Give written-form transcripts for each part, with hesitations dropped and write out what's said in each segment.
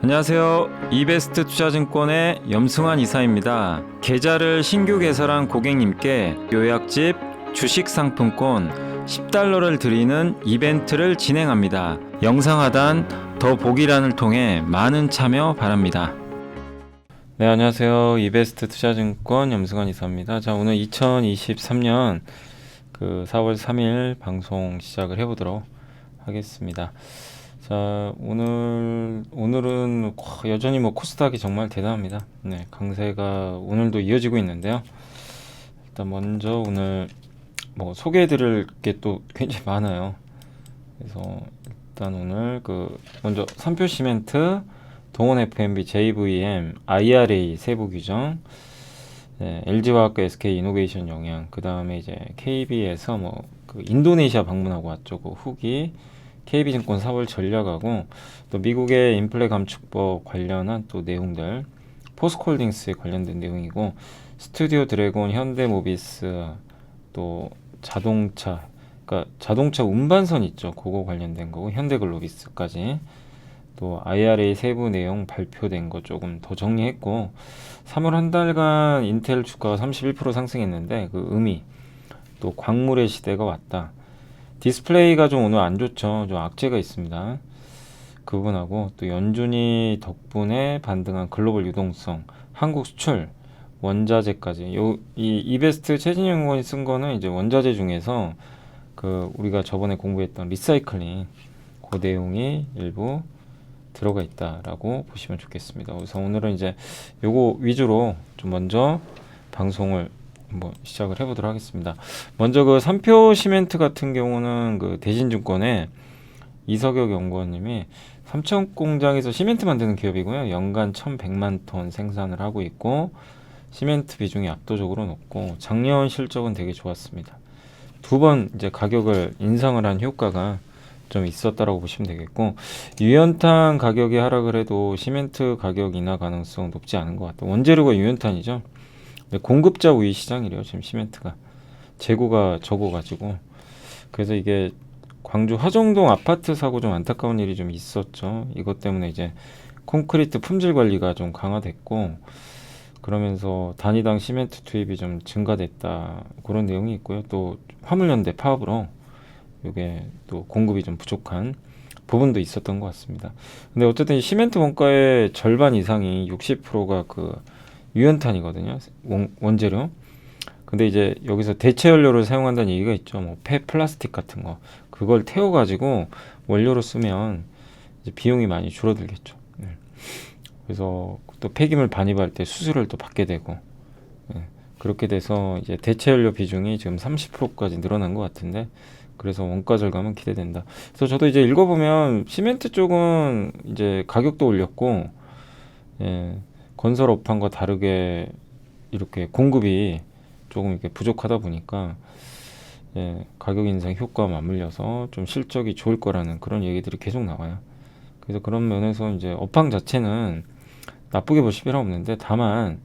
안녕하세요. 이베스트 투자증권의 염승환 이사입니다. 계좌를 신규 개설한 고객님께 요약집 주식 상품권 10달러를 드리는 이벤트를 진행합니다. 영상 하단 더 보기란을 통해 많은 참여 바랍니다. 네, 안녕하세요. 이베스트 투자증권 염승환 이사입니다. 자, 오늘 2023년 4월 3일 방송 시작을 해보도록 하겠습니다. 자, 오늘은 여전히 코스닥이 정말 대단합니다. 네, 강세가 오늘도 이어지고 있는데요. 일단 먼저 오늘 소개해드릴 게 또 굉장히 많아요. 그래서 일단 오늘 먼저 삼표시멘트, 동원FMB, JVM, IRA 세부 규정, 네, LG화학과 SK이노베이션 영향, 그 다음에 이제 KB에서 인도네시아 방문하고 왔죠. 그 후기. KB증권 4월 전략하고 또 미국의 인플레 감축법 관련한 또 내용들, 포스코홀딩스에 관련된 내용이고, 스튜디오 드래곤, 현대모비스, 또 자동차 운반선 있죠. 그거 관련된 거고, 현대글로비스까지 또 IRA 세부 내용 발표된 거 조금 더 정리했고, 3월 한 달간 인텔 주가가 31% 상승했는데 그 의미, 또 광물의 시대가 왔다. 디스플레이가 좀 오늘 안 좋죠. 좀 악재가 있습니다. 그 부분하고 또 연준이 덕분에 반등한 글로벌 유동성, 한국 수출, 원자재까지. 이 이베스트 최진영 의원이 쓴 거는 이제 원자재 중에서 우리가 저번에 공부했던 리사이클링 그 내용이 일부 들어가 있다라고 보시면 좋겠습니다. 그래서 오늘은 이제 요거 위주로 좀 먼저 방송을 한번 시작을 해보도록 하겠습니다. 먼저 삼표 시멘트 같은 경우는 대신증권의 이석혁 연구원님이 삼천 공장에서 시멘트 만드는 기업이고요. 연간 1,100만 톤 생산을 하고 있고, 시멘트 비중이 압도적으로 높고 작년 실적은 되게 좋았습니다. 두 번 이제 가격을 인상을 한 효과가 좀 있었다라고 보시면 되겠고, 유연탄 가격이 하락을 해도 시멘트 가격 인하 가능성 높지 않은 것 같아요. 원재료가 유연탄이죠. 공급자 우위 시장이래요. 지금 시멘트가 재고가 적어가지고. 그래서 이게 광주 화정동 아파트 사고 좀 안타까운 일이 좀 있었죠. 이것 때문에 이제 콘크리트 품질 관리가 좀 강화됐고, 그러면서 단위당 시멘트 투입이 좀 증가됐다, 그런 내용이 있고요. 또 화물연대 파업으로 이게 또 공급이 좀 부족한 부분도 있었던 것 같습니다. 근데 어쨌든 시멘트 원가의 절반 이상이 60%가 유연탄이거든요. 원재료. 근데 이제 여기서 대체 연료를 사용한다는 얘기가 있죠. 플라스틱 같은 거. 그걸 태워가지고 원료로 쓰면 이제 비용이 많이 줄어들겠죠. 네. 그래서 또 폐기물 반입할 때 수수료를 또 받게 되고, 네. 그렇게 돼서 이제 대체 연료 비중이 지금 30%까지 늘어난 것 같은데, 그래서 원가 절감은 기대된다. 그래서 저도 이제 읽어보면 시멘트 쪽은 이제 가격도 올렸고, 예. 건설 업황과 다르게 이렇게 공급이 조금 이렇게 부족하다 보니까, 예, 가격 인상 효과와 맞물려서 좀 실적이 좋을 거라는 그런 얘기들이 계속 나와요. 그래서 그런 면에서 이제 업황 자체는 나쁘게 볼 필요 없는데, 다만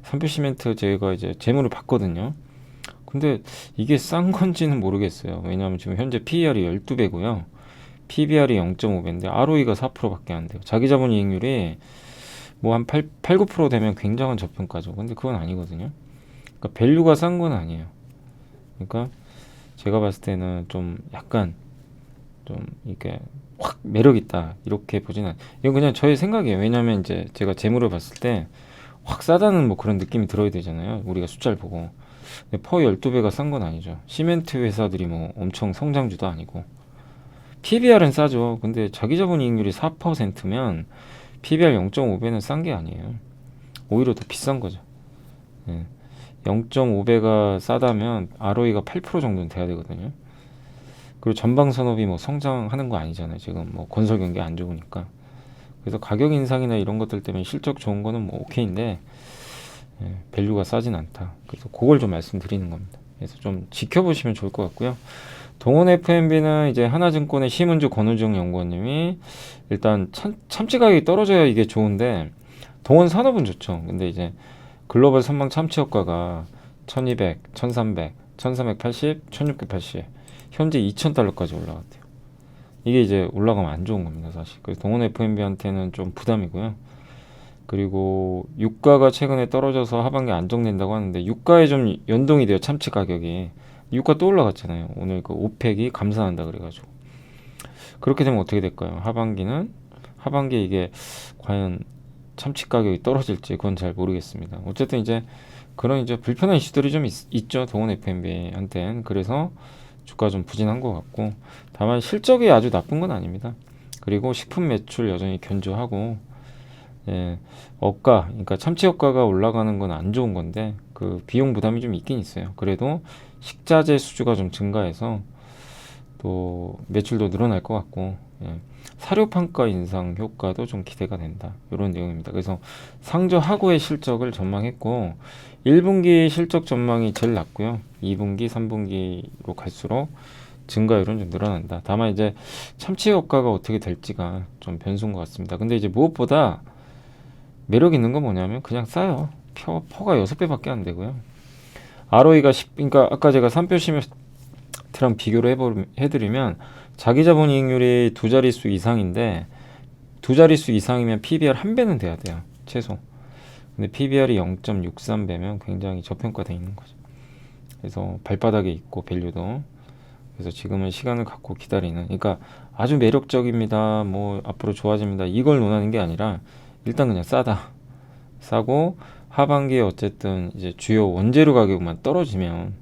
삼표시멘트 제가 이제 재무를 봤거든요. 근데 이게 싼 건지는 모르겠어요. 왜냐하면 지금 현재 PER이 12배고요. PBR이 0.5배인데 ROE가 4%밖에 안 돼요. 자기자본이익률이 한 8, 9% 되면 굉장한 저평가죠. 근데 그건 아니거든요. 그러니까 밸류가 싼 건 아니에요. 그러니까 제가 봤을 때는 좀 약간 좀 이렇게 확 매력 있다 이렇게 보지는 이건 그냥 저의 생각이에요. 왜냐하면 이제 제가 재물을 봤을 때 확 싸다는 그런 느낌이 들어야 되잖아요. 우리가 숫자를 보고. 근데 퍼 12배가 싼 건 아니죠. 시멘트 회사들이 엄청 성장주도 아니고. PBR은 싸죠. 근데 자기자본이익률이 4%면 PBR 0.5배는 싼 게 아니에요. 오히려 더 비싼 거죠. 네. 0.5배가 싸다면 ROE가 8% 정도는 돼야 되거든요. 그리고 전방 산업이 성장하는 거 아니잖아요. 지금 건설 경기 안 좋으니까. 그래서 가격 인상이나 이런 것들 때문에 실적 좋은 거는 오케이인데, 예, 밸류가 싸진 않다. 그래서 그걸 좀 말씀드리는 겁니다. 그래서 좀 지켜보시면 좋을 것 같고요. 동원 FMB는 이제 하나증권의 심은주 권우정 연구원님이 일단 참치 가격이 떨어져야 이게 좋은데, 동원 산업은 좋죠. 근데 이제 글로벌 선망 참치 효과가 1200, 1300, 1380, 1680, 현재 2000달러까지 올라갔대요. 이게 이제 올라가면 안 좋은 겁니다, 사실. 그래서 동원 F&B한테는 좀 부담이고요. 그리고 유가가 최근에 떨어져서 하반기 안정된다고 하는데 유가에 좀 연동이 돼요, 참치 가격이. 유가 또 올라갔잖아요. 오늘 그 오펙이 감산한다 그래가지고. 그렇게 되면 어떻게 될까요? 하반기에 이게 과연 참치 가격이 떨어질지 그건 잘 모르겠습니다. 어쨌든 이제 그런 이제 불편한 이슈들이 좀 있죠, 동원 F&B한테는. 그래서 주가 좀 부진한 것 같고, 다만 실적이 아주 나쁜 건 아닙니다. 그리고 식품 매출 여전히 견조하고, 예, 그러니까 참치 효과가 올라가는 건 안 좋은 건데 그 비용 부담이 좀 있긴 있어요. 그래도 식자재 수주가 좀 증가해서 또 매출도 늘어날 것 같고, 예, 사료 판가 인상 효과도 좀 기대가 된다, 이런 내용입니다. 그래서 상저하고의 실적을 전망했고 1분기 실적 전망이 제일 낮고요. 2분기, 3분기로 갈수록 증가율은 좀 늘어난다. 다만 이제 참치 효과가 어떻게 될지가 좀 변수인 것 같습니다. 근데 이제 무엇보다 매력 있는 건 뭐냐면 그냥 싸요. 퍼가 6배밖에 안 되고요. ROE가 10, 그러니까 아까 제가 3표 시메트랑 비교를 해드리면 자기 자본 이익률이 두 자릿수 이상인데, 두 자릿수 이상이면 PBR 한 배는 돼야 돼요, 최소. 근데 PBR이 0.63배면 굉장히 저평가되어 있는 거죠. 그래서 발바닥에 있고 밸류도. 그래서 지금은 시간을 갖고 기다리는, 그러니까 아주 매력적입니다, 뭐 앞으로 좋아집니다, 이걸 논하는 게 아니라 일단 그냥 싸고 하반기에 어쨌든 이제 주요 원재료 가격만 떨어지면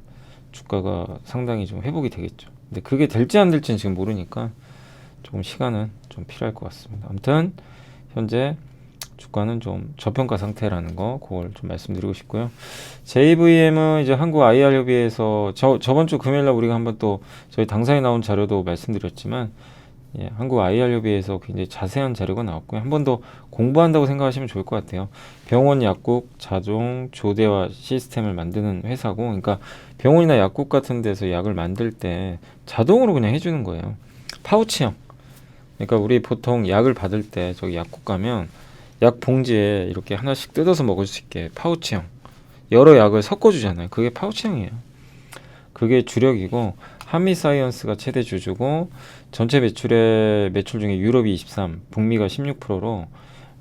주가가 상당히 좀 회복이 되겠죠. 근데 그게 될지 안 될지는 지금 모르니까 조금 시간은 좀 필요할 것 같습니다. 아무튼 현재 주가는 좀 저평가 상태라는 거, 그걸 좀 말씀드리고 싶고요. JVM은 이제 한국 IR협의회에서 저번 주 금요일 날 우리가 한번 또 저희 당사에 나온 자료도 말씀드렸지만, 예, 한국 IR협의회에서 굉장히 자세한 자료가 나왔고요. 한 번 더 공부한다고 생각하시면 좋을 것 같아요. 병원 약국 자동 조대화 시스템을 만드는 회사고, 그러니까 병원이나 약국 같은 데서 약을 만들 때 자동으로 그냥 해주는 거예요. 파우치형. 그러니까 우리 보통 약을 받을 때 저기 약국 가면 약 봉지에 이렇게 하나씩 뜯어서 먹을 수 있게 파우치형, 여러 약을 섞어주잖아요. 그게 파우치형이에요. 그게 주력이고, 한미사이언스가 최대 주주고, 전체 매출 중에 유럽이 23, 북미가 16%로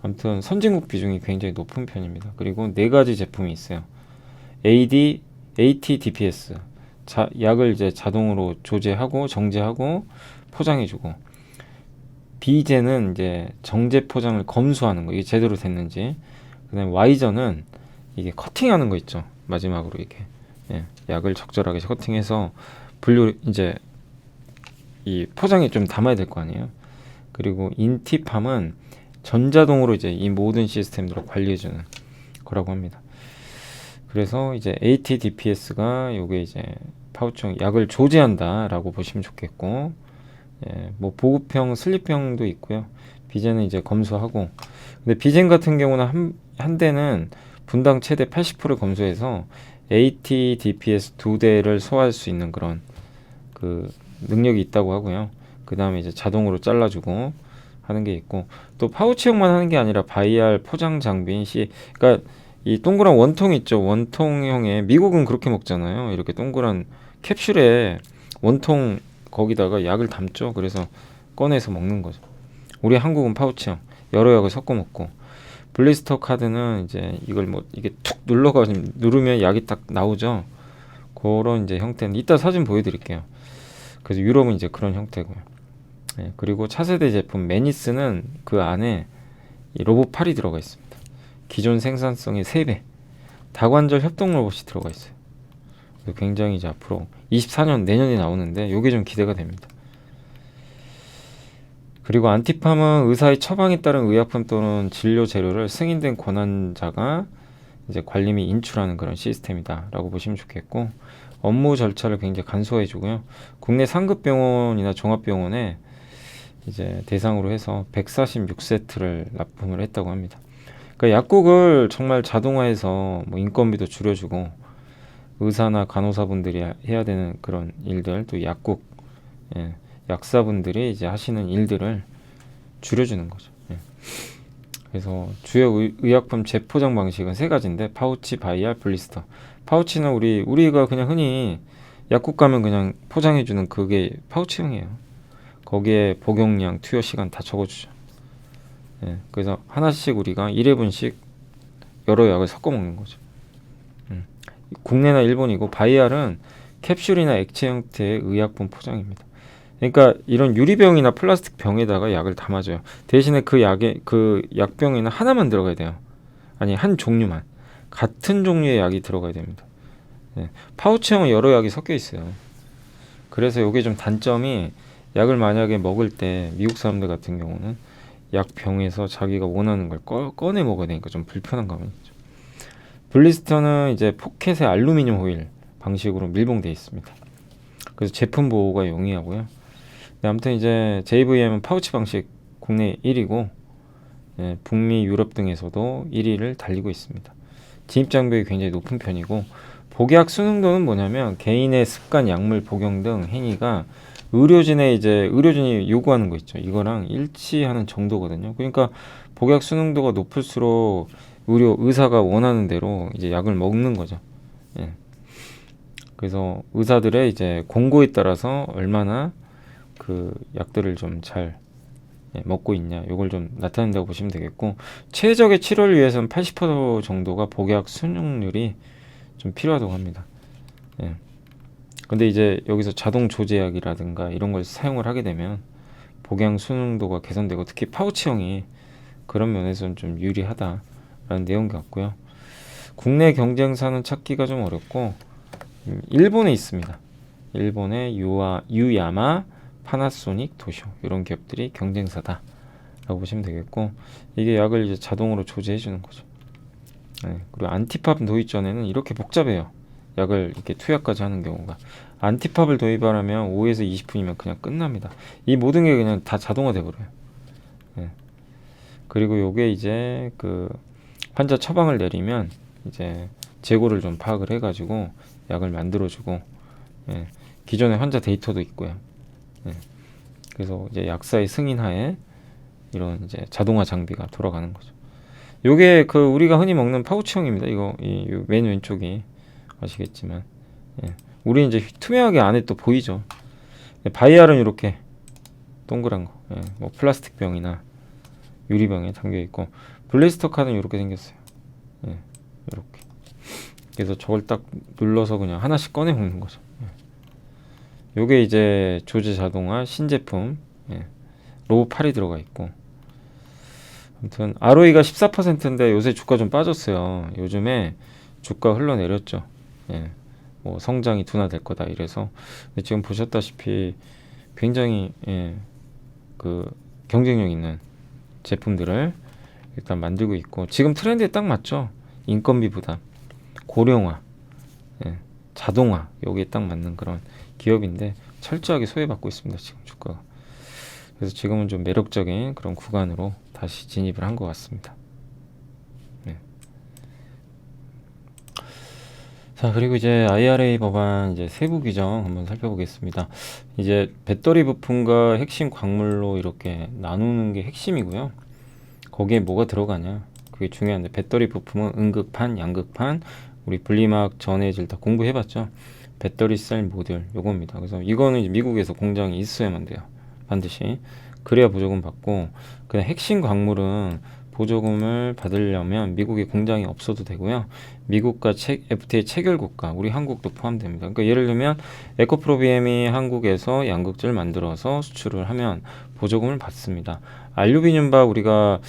아무튼 선진국 비중이 굉장히 높은 편입니다. 그리고 네 가지 제품이 있어요. ATDPS, 약을 이제 자동으로 조제하고 정제하고 포장해주고, B제는 이제 정제 포장을 검수하는 거, 이게 제대로 됐는지. 그다음에 Y전은 이게 커팅하는 거 있죠, 마지막으로 이렇게, 예, 약을 적절하게 커팅해서 이제 이 포장에 좀 담아야 될 거 아니에요. 그리고 인티팜은 전자동으로 이제 이 모든 시스템들을 관리해주는 거라고 합니다. 그래서 이제 ATDPS가 요게 이제 파우치형 약을 조제한다라고 보시면 좋겠고, 예, 뭐 보급형, 슬립형도 있고요. 비젠은 이제 검수하고, 근데 비젠 같은 경우는 한 대는 분당 최대 80%를 검수해서 ATDPS 2대를 소화할 수 있는 그런 그 능력이 있다고 하고요. 그 다음에 이제 자동으로 잘라주고 하는 게 있고, 또 파우치형만 하는 게 아니라 바이알 포장 장비인 그러니까 이 동그란 원통 있죠, 원통형에. 미국은 그렇게 먹잖아요. 이렇게 동그란 캡슐에 원통, 거기다가 약을 담죠. 그래서 꺼내서 먹는 거죠. 우리 한국은 파우치형, 여러 약을 섞어 먹고, 블리스터 카드는 이제 이걸 뭐 이게 툭 누르면 약이 딱 나오죠. 그런 이제 형태는 이따 사진 보여드릴게요. 그래서 유럽은 이제 그런 형태고요. 예, 그리고 차세대 제품 매니스는 그 안에 이 로봇 팔이 들어가 있습니다. 기존 생산성의 3배 다관절 협동 로봇이 들어가 있어요. 굉장히 이제 앞으로 24년 내년에 나오는데 요게 좀 기대가 됩니다. 그리고 안티팜은 의사의 처방에 따른 의약품 또는 진료 재료를 승인된 권한자가 이제 관리 및 인출하는 그런 시스템이다 라고 보시면 좋겠고, 업무 절차를 굉장히 간소화해 주고요. 국내 상급 병원이나 종합병원에 이제 대상으로 해서 146세트를 납품을 했다고 합니다. 그러니까 약국을 정말 자동화해서 뭐 인건비도 줄여주고, 의사나 간호사분들이 해야 되는 그런 일들, 또 약국, 예, 약사분들이 이제 하시는 일들을 줄여주는 거죠. 예. 그래서 주요 의약품 재포장 방식은 3가지인데, 파우치, 바이알, 블리스터. 파우치는 우리가 그냥 흔히 약국 가면 그냥 포장해주는 그게 파우치형이에요. 거기에 복용량, 투여 시간 다 적어주죠. 예, 그래서 하나씩 우리가 1회분씩 여러 약을 섞어 먹는 거죠. 국내나 일본이고 바이알은 캡슐이나 액체 형태의 의약품 포장입니다. 그러니까 이런 유리병이나 플라스틱 병에다가 약을 담아줘요. 대신에 그 약병에는 하나만 들어가야 돼요. 아니, 한 종류만. 같은 종류의 약이 들어가야 됩니다. 예, 파우치형은 여러 약이 섞여 있어요. 그래서 이게 좀 단점이, 약을 만약에 먹을 때 미국 사람들 같은 경우는 약병에서 자기가 원하는 걸 꺼내 먹어야 되니까 좀 불편한 감이 있죠. 블리스터는 이제 포켓의 알루미늄 호일 방식으로 밀봉되어 있습니다. 그래서 제품 보호가 용이하고요. 네, 아무튼 이제 JVM은 파우치 방식 국내 1위고, 예, 북미, 유럽 등에서도 1위를 달리고 있습니다. 진입 장벽이 굉장히 높은 편이고, 복약 수능도는 뭐냐면 개인의 습관, 약물 복용 등 행위가 의료진이 요구하는 거 있죠. 이거랑 일치하는 정도거든요. 그러니까 복약 수능도가 높을수록 의사가 원하는 대로 이제 약을 먹는 거죠. 예. 그래서 의사들의 이제 공고에 따라서 얼마나 그 약들을 좀 잘 먹고 있냐, 요걸 좀 나타낸다고 보시면 되겠고, 최적의 치료를 위해서는 80% 정도가 복약 수능률이 좀 필요하다고 합니다. 예. 근데 이제 여기서 자동 조제약이라든가 이런 걸 사용을 하게 되면 복양 수능도가 개선되고, 특히 파우치형이 그런 면에서는 좀 유리하다라는 내용 같고요. 국내 경쟁사는 찾기가 좀 어렵고, 일본에 있습니다. 일본의 유야마, 파나소닉, 도쇼, 이런 기업들이 경쟁사다 라고 보시면 되겠고, 이게 약을 이제 자동으로 조제해 주는 거죠. 네, 그리고 안티팝 도입 전에는 이렇게 복잡해요. 약을 이렇게 투약까지 하는 경우가. 안티팝을 도입하려면 5에서 20분이면 그냥 끝납니다. 이 모든 게 그냥 다 자동화 돼버려요. 네. 그리고 요게 이제 그 환자 처방을 내리면 이제 재고를 좀 파악을 해가지고 약을 만들어주고, 예, 기존의 환자 데이터도 있고요. 예, 그래서 이제 약사의 승인하에 이런 이제 자동화 장비가 돌아가는 거죠. 요게 그 우리가 흔히 먹는 파우치형입니다. 이거 맨 왼쪽이 아시겠지만, 예, 우리 이제 투명하게 안에 또 보이죠. 예, 바이알은 이렇게 동그란 거, 예, 뭐 플라스틱 병이나 유리병에 담겨 있고, 블리스터 카드는 이렇게 생겼어요. 예, 이렇게. 그래서 저걸 딱 눌러서 그냥 하나씩 꺼내 먹는 거죠. 예. 요게 이제 조제 자동화 신제품, 예, 로우 8이 들어가 있고, 아무튼 ROE가 14%인데 요새 주가 좀 빠졌어요. 요즘에 주가 흘러내렸죠. 예, 뭐 성장이 둔화될 거다 이래서. 근데 지금 보셨다시피 굉장히, 예, 그 경쟁력 있는 제품들을 일단 만들고 있고, 지금 트렌드에 딱 맞죠. 인건비 부담, 고령화, 예, 자동화, 여기에 딱 맞는 그런 기업인데 철저하게 소외받고 있습니다. 지금 주가가. 그래서 지금은 좀 매력적인 그런 구간으로 다시 진입을 한 것 같습니다. 네. 자, 그리고 이제 IRA 법안 이제 세부 규정 한번 살펴보겠습니다. 이제 배터리 부품과 핵심 광물로 이렇게 나누는 게 핵심이고요. 거기에 뭐가 들어가냐, 그게 중요한데, 배터리 부품은 음극판, 양극판, 우리 분리막 전해질 다 공부해봤죠. 배터리 셀 모듈 요겁니다. 그래서 이거는 이제 미국에서 공장이 있어야만 돼요. 반드시. 그래야 보조금 받고, 그냥 핵심 광물은 보조금을 받으려면 미국에 공장이 없어도 되고요. 미국과 FTA 체결 국가, 우리 한국도 포함됩니다. 그러니까 예를 들면 에코프로비엠이 한국에서 양극재를 만들어서 수출을 하면 보조금을 받습니다. 알루미늄박 우리가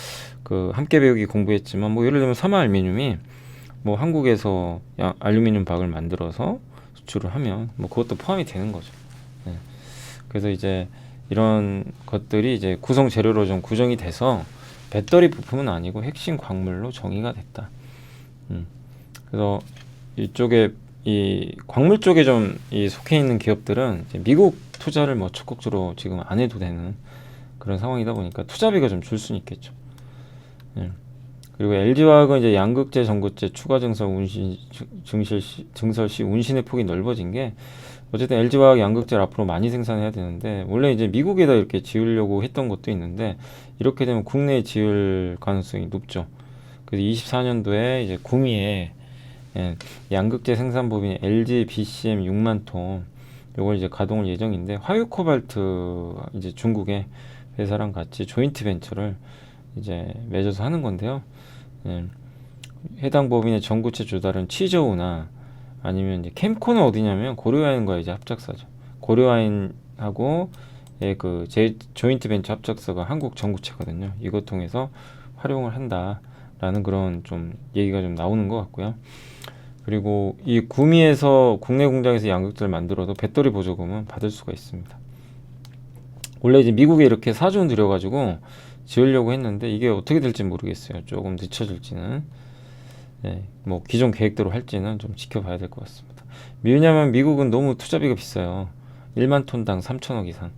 그 함께 배우기 공부했지만, 뭐 예를 들면 삼화알루미늄이 뭐 한국에서 알루미늄 박을 만들어서 수출을 하면 뭐 그것도 포함이 되는 거죠. 네. 그래서 이제 이런 것들이 이제 구성 재료로 좀 구정이 돼서 배터리 부품은 아니고 핵심 광물로 정의가 됐다. 그래서 이쪽에 이 광물 쪽에 좀 이 속해 있는 기업들은 이제 미국 투자를 뭐 적극적으로 지금 안 해도 되는 그런 상황이다 보니까 투자비가 좀 줄 수는 있겠죠. 그리고 LG화학은 이제 양극재, 전구재 추가 증설 시 운신의 폭이 넓어진 게, 어쨌든 LG화학 양극재를 앞으로 많이 생산해야 되는데, 원래 이제 미국에다 이렇게 지으려고 했던 것도 있는데, 이렇게 되면 국내에 지을 가능성이 높죠. 그래서 24년도에 이제 구미에, 예, 양극재 생산 법인 LG BCM 6만 톤 요걸 이제 가동할 예정인데, 화유 코발트 이제 중국의 회사랑 같이 조인트 벤처를 이제 맺어서 하는 건데요. 예, 해당 법인의 전구체 조달은 취저우나 아니면 이제 캠코는 어디냐면 고려아연과 이제 합작사죠. 고려아연하고 그 조인트 벤처 합작사가 한국 전구체거든요. 이것 통해서 활용을 한다라는 그런 좀 얘기가 좀 나오는 것 같고요. 그리고 이 구미에서 국내 공장에서 양극재를 만들어도 배터리 보조금은 받을 수가 있습니다. 원래 이제 미국에 이렇게 4조 원 들여가지고 지으려고 했는데 이게 어떻게 될지 모르겠어요. 조금 늦춰질지는. 네, 뭐 기존 계획대로 할지는 좀 지켜봐야 될 것 같습니다. 왜냐면 미국은 너무 투자비가 비싸요. 1만 톤당 3천억 이상.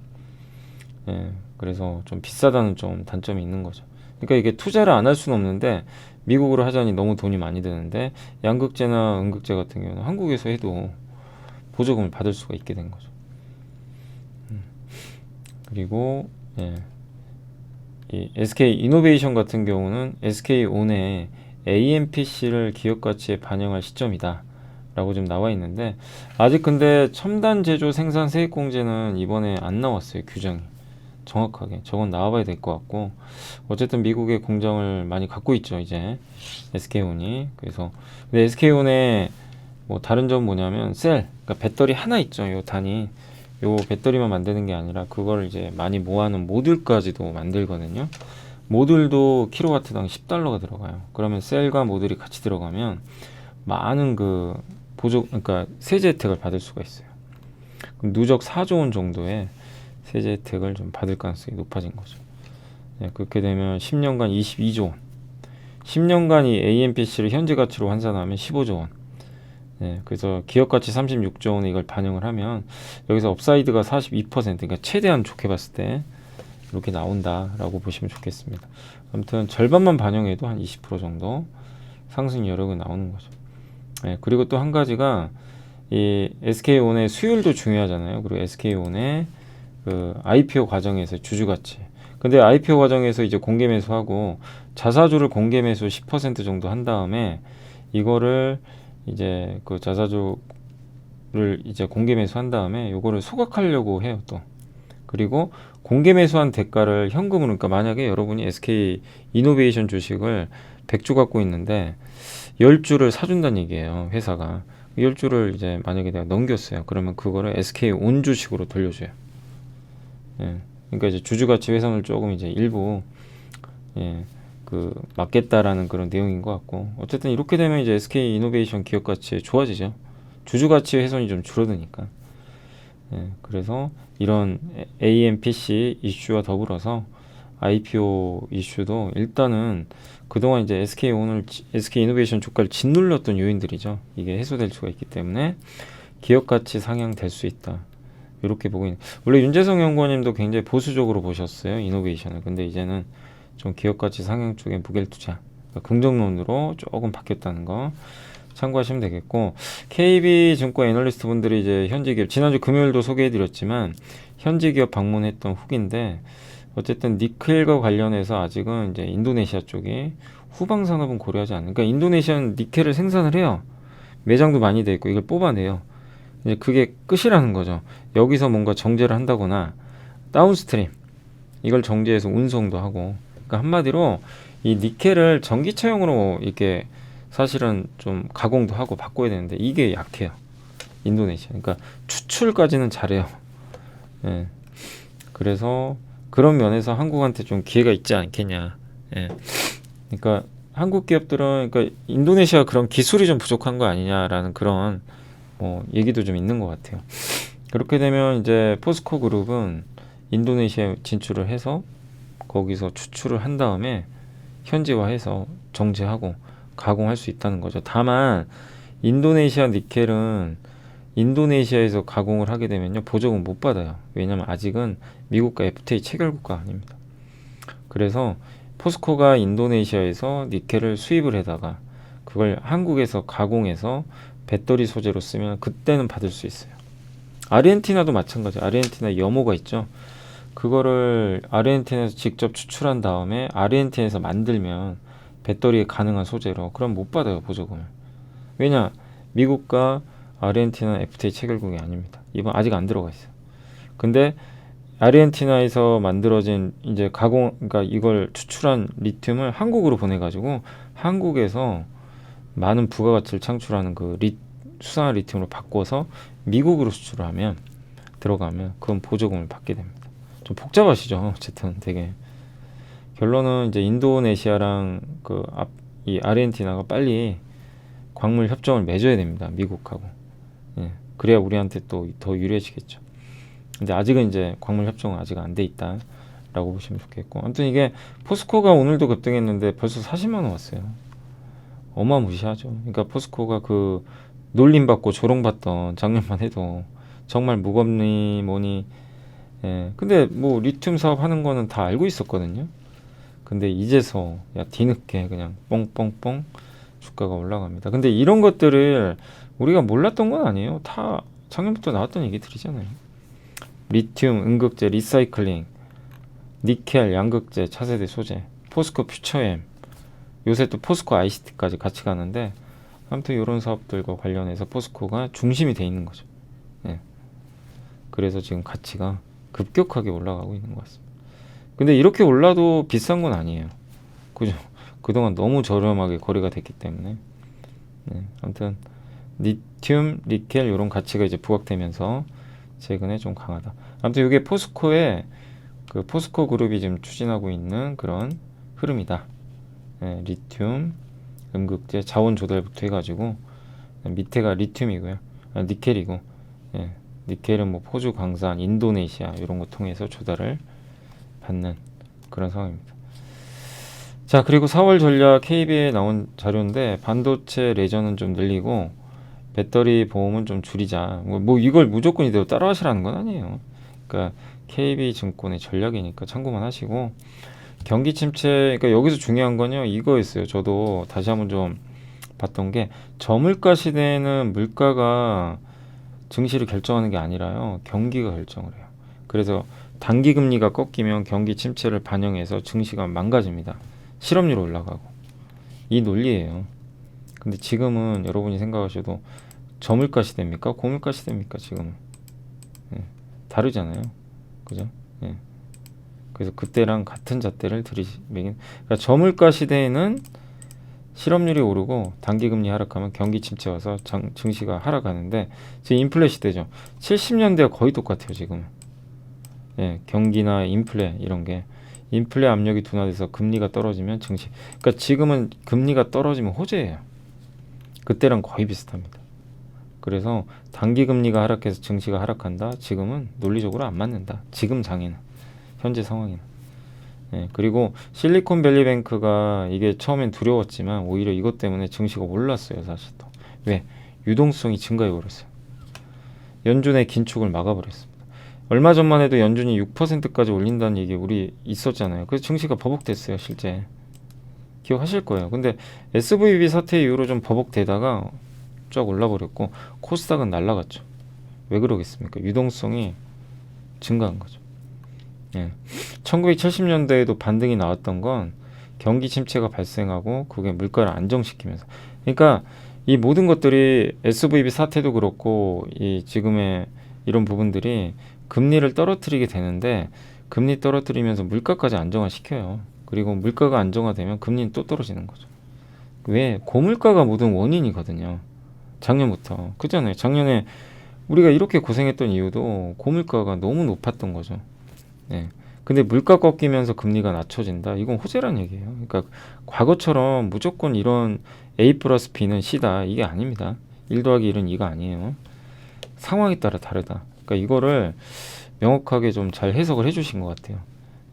예, 그래서 좀 비싸다는 좀 단점이 있는 거죠. 그러니까 이게 투자를 안 할 수는 없는데 미국으로 하자니 너무 돈이 많이 드는데, 양극재나 음극재 같은 경우는 한국에서 해도 보조금을 받을 수가 있게 된 거죠. 그리고 이 SK 이노베이션 같은 경우는 SK 온의 AMPC를 기업 가치에 반영할 시점이다 라고 좀 나와 있는데, 아직 근데 첨단 제조 생산 세액공제는 이번에 안 나왔어요. 규정이 정확하게 저건 나와봐야 될 것 같고, 어쨌든 미국의 공장을 많이 갖고 있죠 이제 SK온이. 그래서 근데 SK온의 뭐 다른 점 뭐냐면 그러니까 배터리 하나 있죠. 요 단위, 요 배터리만 만드는 게 아니라 그걸 이제 많이 모아놓은 모듈까지도 만들거든요. 모듈도 킬로와트당 10달러가 들어가요. 그러면 셀과 모듈이 같이 들어가면 많은 그 그러니까 세제 혜택을 받을 수가 있어요. 그럼 누적 4조 원 정도의 세제 혜택을 좀 받을 가능성이 높아진 거죠. 네, 그렇게 되면 10년간 22조 원, 10년간 이 AMPC를 현재 가치로 환산하면 15조 원. 네, 그래서 기업 가치 36조 원에 이걸 반영을 하면 여기서 업사이드가 42%, 그러니까 최대한 좋게 봤을 때 이렇게 나온다라고 보시면 좋겠습니다. 아무튼 절반만 반영해도 한 20% 정도 상승 여력이 나오는 거죠. 네, 그리고 또 한 가지가 이 SK온의 수율도 중요하잖아요. 그리고 SK온의 그 IPO 과정에서 주주가치. 근데 IPO 과정에서 이제 공개 매수하고 자사주를 공개 매수 10% 정도 한 다음에 이거를 이제 그 자사주를 이제 공개 매수한 다음에 요거를 소각하려고 해요 또. 그리고 공개 매수한 대가를 현금으로, 그러니까 만약에 여러분이 SK 이노베이션 주식을 100주 갖고 있는데 10주를 사준다는 얘기예요. 회사가 10주를 이제 만약에 내가 넘겼어요. 그러면 그거를 SK 온 주식으로 돌려줘요. 예. 그러니까 이제 주주가치 훼손을 조금 이제 일부 그 막겠다라는 그런 내용인 것 같고, 어쨌든 이렇게 되면 이제 SK 이노베이션 기업 가치 좋아지죠. 주주가치 훼손이 좀 줄어드니까. 그래서 이런 AMPC 이슈와 더불어서 IPO 이슈도 일단은 그동안 이제 SK 이노베이션 주가를 짓눌렀던 요인들이죠. 이게 해소될 수가 있기 때문에 기업 가치 상향될 수 있다. 이렇게 보고 있는. 원래 윤재성 연구원님도 굉장히 보수적으로 보셨어요, 이노베이션을. 근데 이제는 좀 기업 가치 상향 쪽에 무게를 두자, 그러니까 긍정론으로 조금 바뀌었다는 거 참고하시면 되겠고, KB증권 애널리스트 분들이 이제 현지 기업, 지난주 금요일도 소개해드렸지만 현지 기업 방문했던 후기인데, 어쨌든 니켈과 관련해서 아직은 이제 인도네시아 쪽이 후방 산업은 고려하지 않는. 그러니까 인도네시아는 니켈을 생산을 해요. 매장도 많이 돼 있고 이걸 뽑아내요. 이제 그게 끝이라는 거죠. 여기서 뭔가 정제를 한다거나 다운스트림 이걸 정제해서 운송도 하고, 그러니까 한마디로 이 니켈을 전기차용으로 이렇게 사실은 좀 가공도 하고 바꿔야 되는데 이게 약해요, 인도네시아. 그러니까 추출까지는 잘해요. 예. 그래서 그런 면에서 한국한테 좀 기회가 있지 않겠냐. 예. 그러니까 한국 기업들은, 그러니까 인도네시아 그런 기술이 좀 부족한 거 아니냐라는 그런 뭐 얘기도 좀 있는 것 같아요. 그렇게 되면 이제 포스코 그룹은 인도네시아에 진출을 해서 거기서 추출을 한 다음에 현지화해서 정제하고 가공할 수 있다는 거죠. 다만 인도네시아 니켈은 인도네시아에서 가공을 하게 되면요 보조금 못 받아요. 왜냐하면 아직은 미국과 FTA 체결 국가 아닙니다. 그래서 포스코가 인도네시아에서 니켈을 수입을 해다가 그걸 한국에서 가공해서 배터리 소재로 쓰면 그때는 받을 수 있어요. 아르헨티나도 마찬가지. 아르헨티나 염호가 있죠. 그거를 아르헨티나에서 직접 추출한 다음에 아르헨티나에서 만들면 배터리에 가능한 소재로, 그럼 못 받아요 보조금을. 왜냐, 미국과 아르헨티나 FTA 체결국이 아닙니다. 이번 아직 안 들어가 있어요. 근데 아르헨티나에서 만들어진 이제 그러니까 이걸 추출한 리튬을 한국으로 보내가지고 한국에서 많은 부가가치를 창출하는 그 수산화 리튬으로 바꿔서 미국으로 수출을 하면 들어가면 그건 보조금을 받게 됩니다. 좀 복잡하시죠? 어쨌든 되게 결론은 이제 인도네시아랑 이 아르헨티나가 빨리 광물 협정을 맺어야 됩니다. 미국하고. 예. 그래야 우리한테 또 더 유리해지겠죠. 근데 아직은 이제 광물 협정은 아직 안 돼 있다라고 보시면 좋겠고, 아무튼 이게 포스코가 오늘도 급등했는데 벌써 40만 원 왔어요. 어마무시하죠. 그러니까 포스코가 그 놀림 받고 조롱 받던 작년만 해도 정말 무겁니 뭐니. 예. 근데 뭐 리튬 사업 하는 거는 다 알고 있었거든요. 근데 이제서 뒤늦게 그냥 뽕뽕뽕 주가가 올라갑니다. 근데 이런 것들을 우리가 몰랐던 건 아니에요. 다 작년부터 나왔던 얘기들이잖아요. 리튬, 음극재, 리사이클링, 니켈, 양극재, 차세대 소재, 포스코 퓨처엠, 요새 또 포스코 ICT까지 같이 가는데, 아무튼 이런 사업들과 관련해서 포스코가 중심이 돼 있는 거죠. 예. 그래서 지금 가치가 급격하게 올라가고 있는 것 같습니다. 근데 이렇게 올라도 비싼 건 아니에요. 그죠? 그동안 너무 저렴하게 거래가 됐기 때문에. 네. 아무튼 리튬, 니켈 이런 가치가 이제 부각되면서 최근에 좀 강하다. 아무튼 이게 포스코의 그 포스코 그룹이 지금 추진하고 있는 그런 흐름이다. 네, 리튬, 음극재, 자원 조달부터 해가지고 밑에가 리튬이고요. 니켈이고, 예, 니켈은 뭐 포주 광산, 인도네시아 이런 거 통해서 조달을 받는 그런 상황입니다. 자, 그리고 4월 전략 KB에 나온 자료인데 반도체 레저는 좀 늘리고 배터리 보험은 좀 줄이자. 뭐 이걸 무조건 이대로 따라하시라는 건 아니에요. 그러니까 KB증권의 전략이니까 참고만 하시고, 경기 침체, 그러니까 여기서 중요한 건요 이거였어요. 저도 다시 한번 좀 봤던 게, 저물가 시대에는 물가가 증시를 결정하는 게 아니라요 경기가 결정을 해요. 그래서 단기 금리가 꺾이면 경기 침체를 반영해서 증시가 망가집니다. 실업률 올라가고, 이 논리예요. 근데 지금은 여러분이 생각하셔도 저물가 시대입니까? 고물가 시대입니까? 지금은 다르잖아요. 그죠? 예. 그래서 그때랑 같은 잣대를 들이시면, 그러니까 저물가 시대에는 실업률이 오르고 단기금리 하락하면 경기 침체 와서 증시가 하락하는데, 지금 인플레 시대죠. 70년대와 거의 똑같아요 지금. 예, 경기나 인플레 이런 게, 인플레 압력이 둔화돼서 금리가 떨어지면 증시, 그러니까 지금은 금리가 떨어지면 호재예요. 그때랑 거의 비슷합니다. 그래서 단기금리가 하락해서 증시가 하락한다, 지금은 논리적으로 안 맞는다. 지금 장에는, 현재 상황에는. 예, 그리고 실리콘밸리뱅크가 이게 처음엔 두려웠지만 오히려 이것 때문에 증시가 올랐어요. 사실 또 왜? 유동성이 증가해 버렸어요. 연준의 긴축을 막아버렸습니다. 얼마 전만 해도 연준이 6%까지 올린다는 얘기 우리 있었잖아요. 그래서 증시가 버벅댔어요. 실제 기억하실 거예요. 근데 SVB 사태 이후로 좀 버벅대다가 쫙 올라버렸고, 코스닥은 날라갔죠. 왜 그러겠습니까? 유동성이 증가한 거죠. 예. 1970년대에도 반등이 나왔던 건 경기 침체가 발생하고 그게 물가를 안정시키면서, 그러니까 이 모든 것들이 SVB 사태도 그렇고 이 지금의 이런 부분들이 금리를 떨어뜨리게 되는데, 금리 떨어뜨리면서 물가까지 안정화시켜요. 그리고 물가가 안정화되면 금리는 또 떨어지는 거죠. 왜? 고물가가 모든 원인이거든요. 작년부터. 그잖아요. 작년에 우리가 이렇게 고생했던 이유도 고물가가 너무 높았던 거죠. 네. 근데 물가 꺾이면서 금리가 낮춰진다, 이건 호재란 얘기예요. 그러니까 과거처럼 무조건 이런 A 플러스 B는 C다, 이게 아닙니다. 1 더하기 1은 2가 아니에요. 상황에 따라 다르다. 그러니까 이거를 명확하게 좀 잘 해석을 해주신 것 같아요.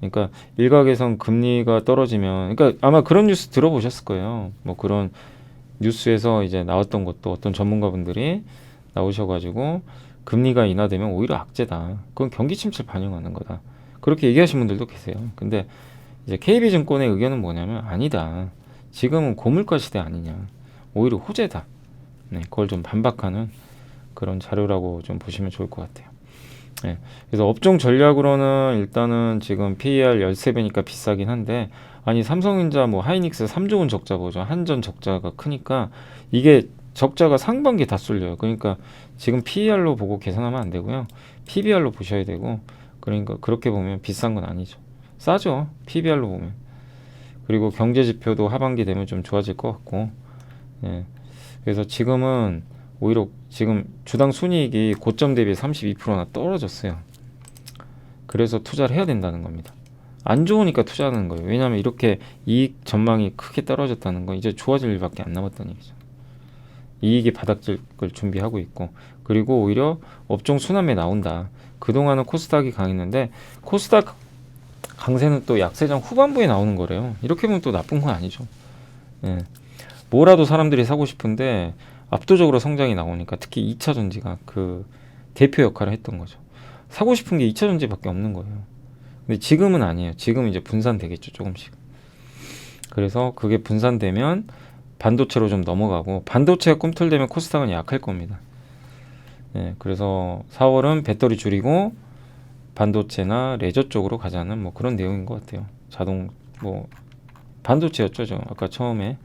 그러니까 일각에선 금리가 떨어지면, 그러니까 아마 그런 뉴스 들어보셨을 거예요. 뭐 그런 뉴스에서 이제 나왔던 것도, 어떤 전문가분들이 나오셔가지고 금리가 인하되면 오히려 악재다, 그건 경기 침체를 반영하는 거다, 그렇게 얘기하신 분들도 계세요. 근데 이제 KB증권의 의견은 뭐냐면, 아니다, 지금은 고물가 시대 아니냐, 오히려 호재다. 네, 그걸 좀 반박하는 그런 자료라고 좀 보시면 좋을 것 같아요. 네, 그래서 업종 전략으로는 일단은 지금 PER 13배니까 비싸긴 한데, 아니 삼성전자 뭐 하이닉스 3조 원 적자 보죠. 한전 적자가 크니까 이게 적자가 상반기 다 쏠려요. 그러니까 지금 PER로 보고 계산하면 안 되고요. PBR로 보셔야 되고, 그러니까 그렇게 보면 비싼 건 아니죠. 싸죠. PBR로 보면. 그리고 경제 지표도 하반기 되면 좀 좋아질 것 같고, 예. 그래서 지금은 오히려 지금 주당 순이익이 고점 대비 32%나 떨어졌어요. 그래서 투자를 해야 된다는 겁니다. 안 좋으니까 투자하는 거예요. 왜냐하면 이렇게 이익 전망이 크게 떨어졌다는 건 이제 좋아질 일밖에 안 남았다는 얘기죠. 이익이 바닥질 걸 준비하고 있고, 그리고 오히려 업종 순환매 나온다. 그동안은 코스닥이 강했는데 코스닥 강세는 또 약세장 후반부에 나오는 거래요. 이렇게 보면 또 나쁜 건 아니죠. 예. 뭐라도 사람들이 사고 싶은데 압도적으로 성장이 나오니까, 특히 2차 전지가 그 대표 역할을 했던 거죠. 사고 싶은 게 2차 전지밖에 없는 거예요. 근데 지금은 아니에요. 지금 이제 분산되겠죠, 조금씩. 그래서 그게 분산되면 반도체로 좀 넘어가고, 반도체가 꿈틀대면 코스닥은 약할 겁니다. 예, 그래서 4월은 배터리 줄이고 반도체나 레저 쪽으로 가자는 뭐 그런 내용인 것 같아요. 자동 뭐 반도체였죠, 저 아까 처음에.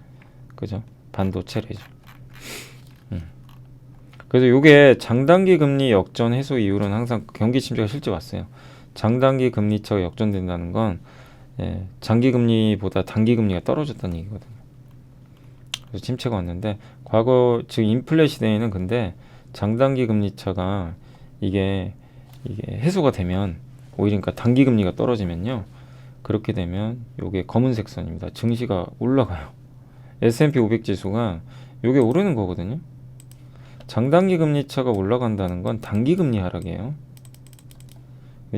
그죠? 반도체 레저. 그래서 요게 장단기 금리 역전 해소 이후로는 항상 경기 침체가 실제 왔어요. 장단기 금리차가 역전된다는 건, 예, 장기 금리보다 단기 금리가 떨어졌다는 얘기거든요. 그래서 침체가 왔는데, 과거 즉 인플레 시대에는 근데 장단기 금리차가 이게 해소가 되면, 오히려 그러니까 단기 금리가 떨어지면요, 그렇게 되면 요게 검은색 선입니다. 증시가 올라가요. S&P 500 지수가 요게 오르는 거거든요. 장단기 금리 차가 올라간다는 건 단기 금리 하락이에요.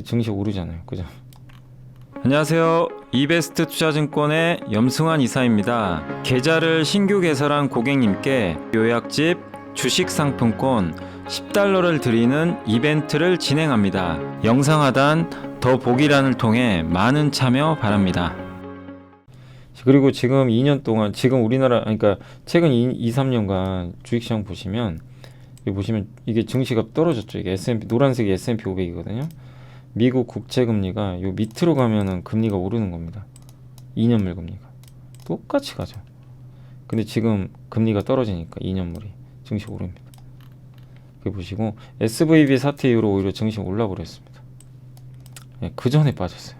증시 오르잖아요. 그죠? 안녕하세요. 이베스트 투자증권의 염승환 이사입니다. 계좌를 신규 개설한 고객님께 요약집 주식 상품권 $10를 드리는 이벤트를 진행합니다. 영상 하단 더 보기란을 통해 많은 참여 바랍니다. 그리고 지금 2년 동안, 지금 우리나라, 그러니까 최근 2, 3년간 주식시장 보시면, 여기 보시면 이게 증시가 떨어졌죠. 이게 S&P, 노란색이 S&P 500이거든요. 미국 국채 금리가 요 밑으로 가면은 금리가 오르는 겁니다. 2년물 금리가 똑같이 가죠. 근데 지금 금리가 떨어지니까 2년물이 증시 오릅니다. 여기 보시고 SVB 사태 이후로 오히려 증시 올라버렸습니다. 예, 그 전에 빠졌어요.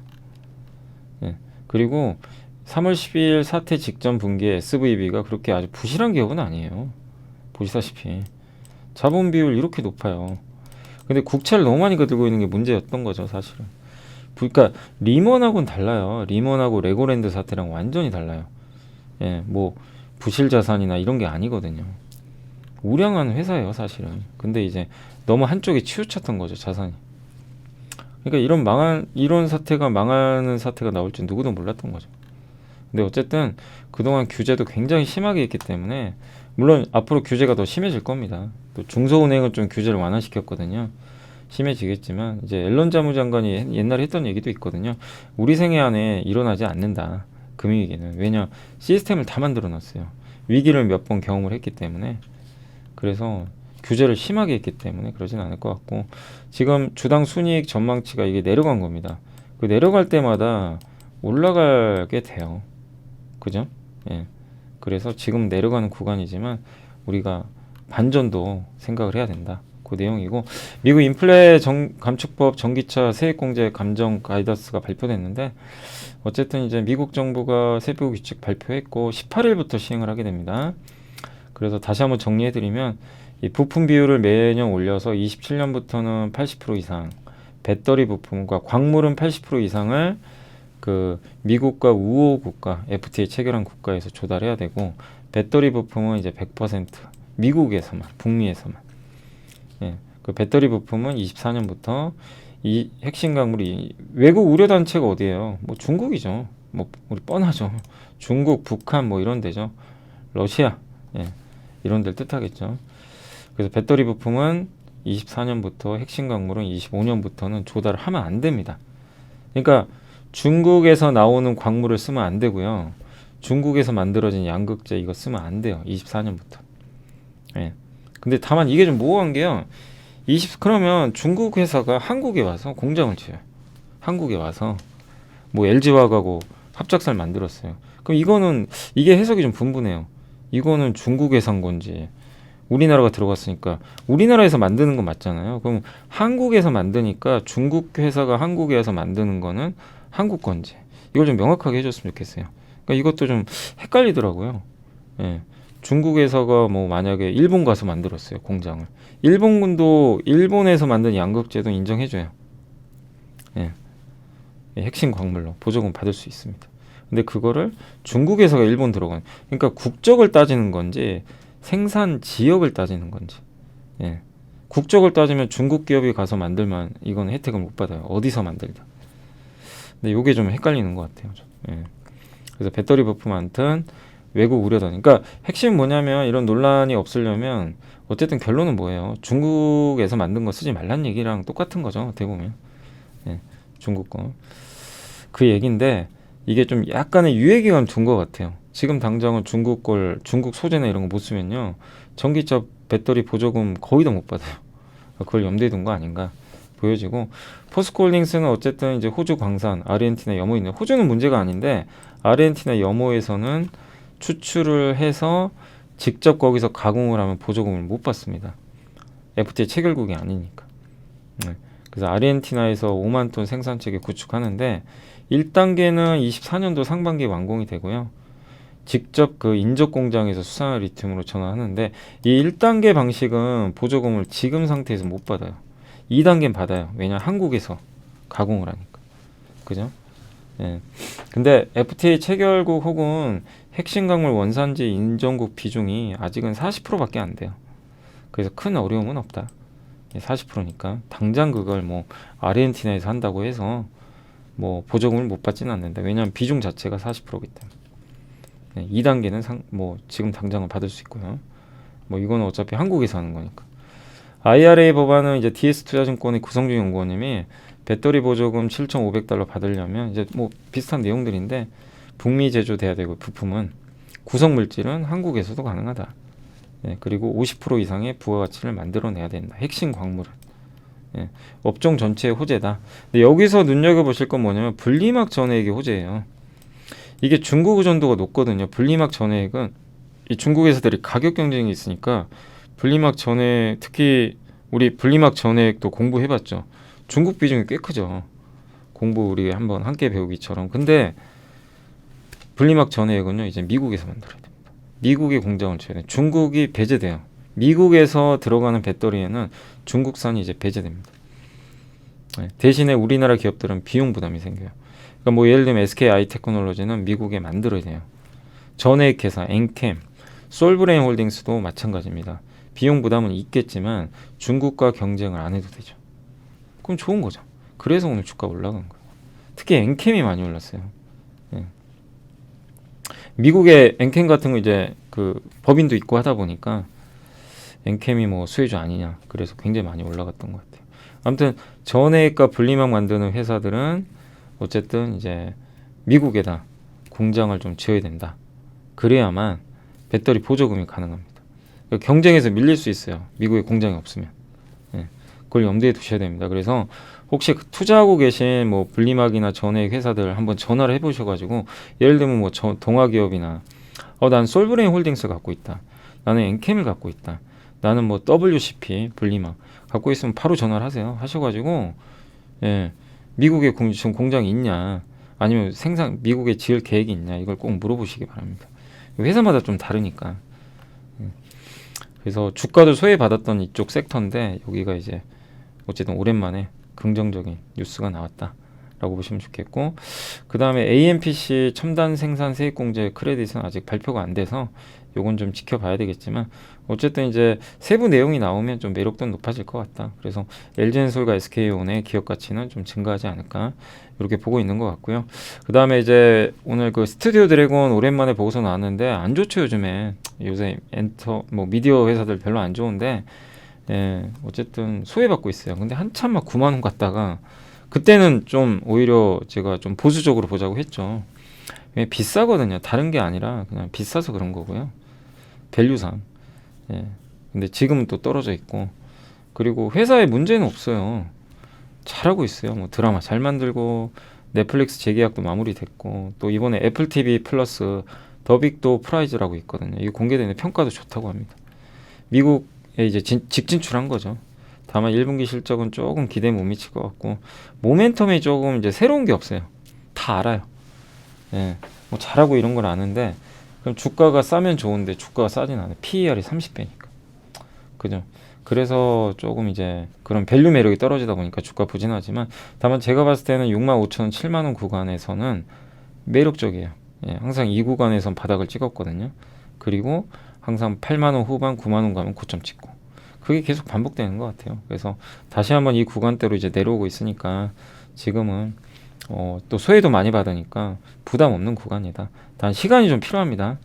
예, 그리고 3월 12일 사태 직전 분기에 SVB가 그렇게 아주 부실한 기업은 아니에요. 보시다시피 자본 비율 이렇게 높아요. 근데 국채를 너무 많이 들고 있는 게 문제였던 거죠, 사실은. 그러니까 리먼하고는 달라요. 리먼하고 레고랜드 사태랑 완전히 달라요. 예, 뭐 부실 자산이나 이런 게 아니거든요. 우량한 회사예요, 사실은. 근데 이제 너무 한쪽에 치우쳤던 거죠, 자산이. 그러니까 이런 사태가 망하는 사태가 나올 줄 누구도 몰랐던 거죠. 근데 어쨌든 그동안 규제도 굉장히 심하게 했기 때문에, 물론 앞으로 규제가 더 심해질 겁니다. 또 중소은행은 좀 규제를 완화시켰거든요. 심해지겠지만, 이제 앨런 자무장관이 옛날에 했던 얘기도 있거든요. 우리 생애 안에 일어나지 않는다, 금융위기는. 왜냐, 시스템을 다 만들어 놨어요. 위기를 몇 번 경험을 했기 때문에. 그래서 규제를 심하게 했기 때문에 그러진 않을 것 같고, 지금 주당 순이익 전망치가 이게 내려간 겁니다. 그 내려갈 때마다 올라가게 돼요. 그죠? 예. 그래서 지금 내려가는 구간이지만 우리가 반전도 생각을 해야 된다, 그 내용이고, 미국 인플레 감축법 전기차 세액공제 감정 가이던스가 발표됐는데, 어쨌든 이제 미국 정부가 세부 규칙 발표했고 18일부터 시행을 하게 됩니다. 그래서 다시 한번 정리해드리면, 이 부품 비율을 매년 올려서 27년부터는 80% 이상, 배터리 부품과 광물은 80% 이상을 그 미국과 우호 국가, FTA 체결한 국가에서 조달해야 되고, 배터리 부품은 이제 100% 미국에서만, 북미에서만. 예, 그 배터리 부품은 24년부터 이 핵심 광물이, 외국 우려 단체가 어디예요? 뭐 중국이죠. 뭐 우리 뻔하죠. 중국, 북한 뭐 이런 데죠. 러시아, 예, 이런 데를 뜻하겠죠. 그래서 배터리 부품은 24년부터, 핵심 광물은 25년부터는 조달을 하면 안 됩니다. 그러니까 중국에서 나오는 광물을 쓰면 안 되고요. 중국에서 만들어진 양극재 이거 쓰면 안 돼요. 24년부터. 예. 근데 다만 이게 좀 모호한 게요. 그러면 중국 회사가 한국에 와서 공장을 지어요. 한국에 와서 뭐 LG화학하고 합작사를 만들었어요. 그럼 이거는, 이게 해석이 좀 분분해요. 이거는 중국에 산 건지, 우리나라가 들어갔으니까 우리나라에서 만드는 건 맞잖아요. 그럼 한국에서 만드니까 중국 회사가 한국에서 만드는 거는 한국 건지 이걸 좀 명확하게 해줬으면 좋겠어요. 그러니까 이것도 좀 헷갈리더라고요. 예. 중국 회사가 뭐 만약에 일본 가서 만들었어요, 공장을. 일본군도 일본에서 만든 양극재도 인정해줘요. 예. 핵심 광물로 보조금 받을 수 있습니다. 근데 그거를 중국에서가 일본 들어가는, 그러니까 국적을 따지는 건지 생산 지역을 따지는 건지. 예. 국적을 따지면 중국 기업이 가서 만들면 이건 혜택을 못 받아요. 어디서 만들다. 근데 이게 좀 헷갈리는 것 같아요. 예. 그래서 배터리 부품 아무튼 외국 우려다. 그러니까 핵심은 뭐냐면 이런 논란이 없으려면 어쨌든 결론은 뭐예요? 중국에서 만든 거 쓰지 말란 얘기랑 똑같은 거죠. 어떻게 보면. 예. 중국 거. 그 얘기인데 이게 좀 약간의 유예기간 둔 것 같아요. 지금 당장은 중국 소재나 이런 거 못 쓰면요. 전기차 배터리 보조금 거의 다 못 받아요. 그걸 염두에 둔 거 아닌가 보여지고, 포스코홀딩스는 어쨌든 이제 호주 광산, 아르헨티나 염호 있는, 호주는 문제가 아닌데 아르헨티나 염호에서는 추출을 해서 직접 거기서 가공을 하면 보조금을 못 받습니다. FTA 체결국이 아니니까. 네. 그래서 아르헨티나에서 5만 톤 생산체계 구축하는데 1단계는 24년도 상반기에 완공이 되고요. 직접 그 인접 공장에서 수산화 리튬으로 전환하는데 이 1단계 방식은 보조금을 지금 상태에서 못 받아요. 2단계는 받아요. 왜냐 한국에서 가공을 하니까. 그죠? 예. 근데 FTA 체결국 혹은 핵심 광물 원산지 인정국 비중이 아직은 40%밖에 안 돼요. 그래서 큰 어려움은 없다. 40%니까 당장 그걸 뭐 아르헨티나에서 한다고 해서 뭐 보조금을 못 받지는 않는다. 왜냐하면 비중 자체가 40%이기 때문에. 네, 2단계는 뭐 지금 당장은 받을 수 있고요. 뭐 이거는 어차피 한국에서 하는 거니까. IRA 법안은 이제 DS투자증권의 구성주 연구원님이 배터리 보조금 7,500달러 받으려면 이제 뭐 비슷한 내용들인데 북미 제조돼야 되고 부품은 구성 물질은 한국에서도 가능하다. 예, 그리고 50% 이상의 부가가치를 만들어내야 된다. 핵심 광물은. 예, 업종 전체의 호재다. 근데 여기서 눈여겨보실 건 뭐냐면 분리막 전해액의 호재예요. 이게 중국 의존도가 높거든요. 분리막 전해액은 이 중국 회사들이 가격 경쟁이 있으니까 분리막 전해, 특히 우리 분리막 전해액도 공부해봤죠. 중국 비중이 꽤 크죠. 공부 우리 한번 함께 배우기처럼. 근데 분리막 전해액은요 이제 미국에서 만들어야 됩니다. 미국의 공장을 쳐야 돼요. 중국이 배제돼요. 미국에서 들어가는 배터리에는 중국산이 이제 배제됩니다. 네, 대신에 우리나라 기업들은 비용 부담이 생겨요. 그러니까 뭐 예를 들면 SKI 테크놀로지는 미국에 만들어야 돼요. 전해액 회사 엔캠, 솔브레인 홀딩스도 마찬가지입니다. 비용 부담은 있겠지만 중국과 경쟁을 안 해도 되죠. 그럼 좋은 거죠. 그래서 오늘 주가 올라간 거예요. 특히 엔캠이 많이 올랐어요. 네. 미국의 엔캠 같은 거 이제 그 법인도 있고 하다 보니까 엔캠이 뭐 수혜주 아니냐. 그래서 굉장히 많이 올라갔던 것 같아요. 아무튼 전해액과 분리막 만드는 회사들은 어쨌든 이제 미국에다 공장을 좀 지어야 된다. 그래야만 배터리 보조금이 가능합니다. 그러니까 경쟁에서 밀릴 수 있어요. 미국에 공장이 없으면. 예, 그걸 염두에 두셔야 됩니다. 그래서 혹시 투자하고 계신 뭐 분리막이나 전해액 회사들 한번 전화를 해보셔가지고 예를 들면 뭐 동아기업이나 난 솔브레인 홀딩스 갖고 있다. 나는 엔캠을 갖고 있다. 나는 뭐 WCP 분리막 갖고 있으면 바로 전화를 하세요. 하셔가지고 예, 미국에 지금 공장이 있냐 아니면 미국에 지을 계획이 있냐 이걸 꼭 물어보시기 바랍니다. 회사마다 좀 다르니까. 그래서 주가도 소외받았던 이쪽 섹터인데 여기가 이제 어쨌든 오랜만에 긍정적인 뉴스가 나왔다라고 보시면 좋겠고, 그 다음에 AMPC 첨단 생산 세액공제 크레딧은 아직 발표가 안 돼서 요건 좀 지켜봐야 되겠지만 어쨌든 이제 세부 내용이 나오면 좀 매력도는 높아질 것 같다. 그래서 LG엔솔과 SK온의 기업 가치는 좀 증가하지 않을까 이렇게 보고 있는 것 같고요. 그 다음에 이제 오늘 그 스튜디오 드래곤 오랜만에 보고서 나왔는데 안 좋죠. 요새 뭐 미디어 회사들 별로 안 좋은데 예, 어쨌든 소외받고 있어요. 근데 한참 막 9만 원 갔다가 그때는 좀 오히려 제가 좀 보수적으로 보자고 했죠. 비싸거든요. 다른 게 아니라 그냥 비싸서 그런 거고요. 밸류상. 예. 근데 지금은 또 떨어져 있고, 그리고 회사에 문제는 없어요. 잘하고 있어요. 뭐 드라마 잘 만들고 넷플릭스 재계약도 마무리됐고, 또 이번에 애플 TV 플러스 더빅도 프라이즈라고 있거든요. 이거 공개되는 평가도 좋다고 합니다. 미국에 이제 직진출한 거죠. 다만 1분기 실적은 조금 기대에 못 미칠 것 같고 모멘텀이 조금 이제 새로운 게 없어요. 다 알아요. 예, 뭐 잘하고 이런 걸 아는데 그럼 주가가 싸면 좋은데 주가가 싸진 않아요. PER이 30배니까. 그죠? 그래서 조금 이제 그런 밸류 매력이 떨어지다 보니까 주가 부진하지만 다만 제가 봤을 때는 65,000원, 7만원 구간에서는 매력적이에요. 예, 항상 이 구간에선 바닥을 찍었거든요. 그리고 항상 8만원 후반, 9만원 가면 고점 찍고 그게 계속 반복되는 것 같아요. 그래서 다시 한번 이 구간대로 이제 내려오고 있으니까 지금은 또 소외도 많이 받으니까 부담 없는 구간이다. 단 시간이 좀 필요합니다.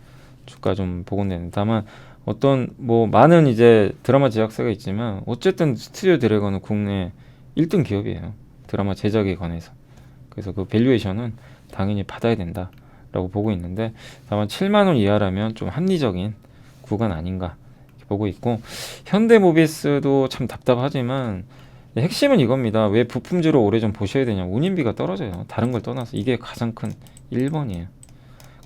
주가 좀 복원되는. 다만 어떤 뭐 많은 이제 드라마 제작사가 있지만 어쨌든 스튜디오 드래곤은 국내 1등 기업이에요. 드라마 제작에 관해서. 그래서 그 밸류에이션은 당연히 받아야 된다라고 보고 있는데 다만 7만 원 이하라면 좀 합리적인 구간 아닌가 보고 있고 현대모비스도 참 답답하지만 핵심은 이겁니다. 왜 부품주로 오래 좀 보셔야 되냐. 운임비가 떨어져요. 다른 걸 떠나서 이게 가장 큰 1번이에요.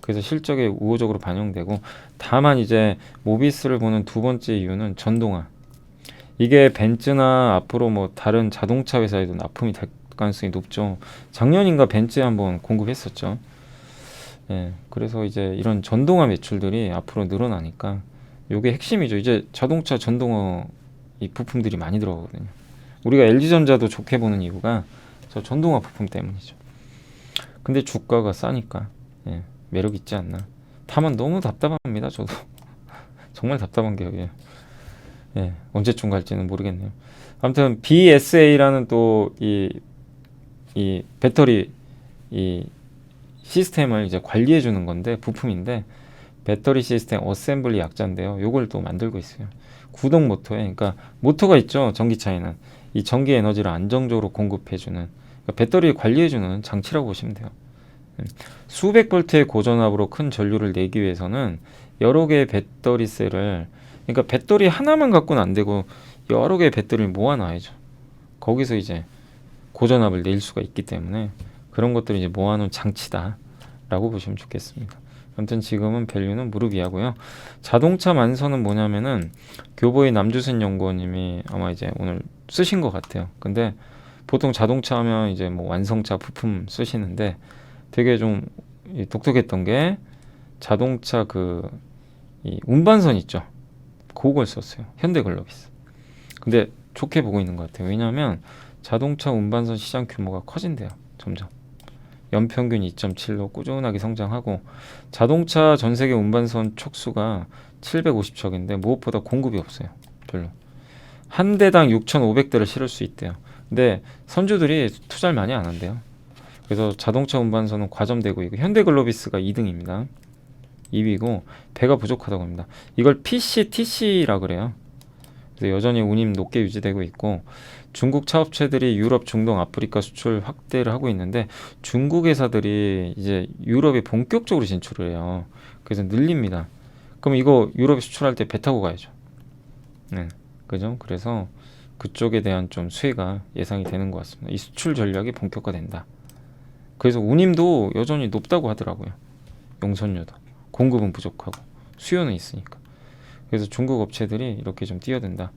그래서 실적에 우호적으로 반영되고 다만 이제 모비스를 보는 두 번째 이유는 전동화. 이게 벤츠나 앞으로 뭐 다른 자동차 회사에도 납품이 될 가능성이 높죠. 작년인가 벤츠에 한번 공급했었죠. 예, 그래서 이제 이런 전동화 매출들이 앞으로 늘어나니까 요게 핵심이죠. 이제 자동차 전동화 이 부품들이 많이 들어가거든요. 우리가 LG전자도 좋게 보는 이유가 저 전동화 부품 때문이죠. 근데 주가가 싸니까 예, 매력 있지 않나. 다만 너무 답답합니다. 저도 정말 답답한 기업이에요. 예, 언제쯤 갈지는 모르겠네요. 아무튼 BSA라는 또 이 배터리 이 시스템을 이제 관리해 주는 건데 부품인데 배터리 시스템 어셈블리 약자인데요. 요걸 또 만들고 있어요. 구동 모터에 그러니까 모터가 있죠. 전기차에는 이 전기 에너지를 안정적으로 공급해 주는 그러니까 배터리 관리해 주는 장치라고 보시면 돼요. 수백 볼트의 고전압으로 큰 전류를 내기 위해서는 여러 개의 배터리 셀을 그러니까 배터리 하나만 갖고는 안 되고 여러 개의 배터리를 모아놔야죠. 거기서 이제 고전압을 낼 수가 있기 때문에 그런 것들을 이제 모아놓은 장치다라고 보시면 좋겠습니다. 아무튼 지금은 밸류는 무릎 위하고요. 자동차 만선은 뭐냐면은 교보의 남주순 연구원님이 아마 이제 오늘 쓰신 것 같아요. 근데 보통 자동차 하면 이제 뭐 완성차 부품 쓰시는데 되게 좀 독특했던 게 자동차 이 운반선 있죠. 그걸 썼어요. 현대글로비스. 근데 좋게 보고 있는 것 같아요. 왜냐하면 자동차 운반선 시장 규모가 커진대요. 점점. 연평균 2.7로 꾸준하게 성장하고 자동차 전세계 운반선 촉수가 750척인데 무엇보다 공급이 없어요. 별로. 한 대당 6,500대를 실을 수 있대요. 근데 선주들이 투자를 많이 안 한대요. 그래서 자동차 운반선은 과점되고 있고 현대글로비스가 2등입니다. 2위고 배가 부족하다고 합니다. 이걸 PCTC라 그래요. 그래서 여전히 운임 높게 유지되고 있고 중국 차업체들이 유럽, 중동, 아프리카 수출 확대를 하고 있는데 중국 회사들이 이제 유럽에 본격적으로 진출을 해요. 그래서 늘립니다. 그럼 이거 유럽에 수출할 때 배 타고 가야죠. 네, 그죠? 그래서 그쪽에 대한 좀 수혜가 예상이 되는 것 같습니다. 이 수출 전략이 본격화된다. 그래서 운임도 여전히 높다고 하더라고요. 용선료도. 공급은 부족하고 수요는 있으니까. 그래서 중국 업체들이 이렇게 좀 뛰어든다.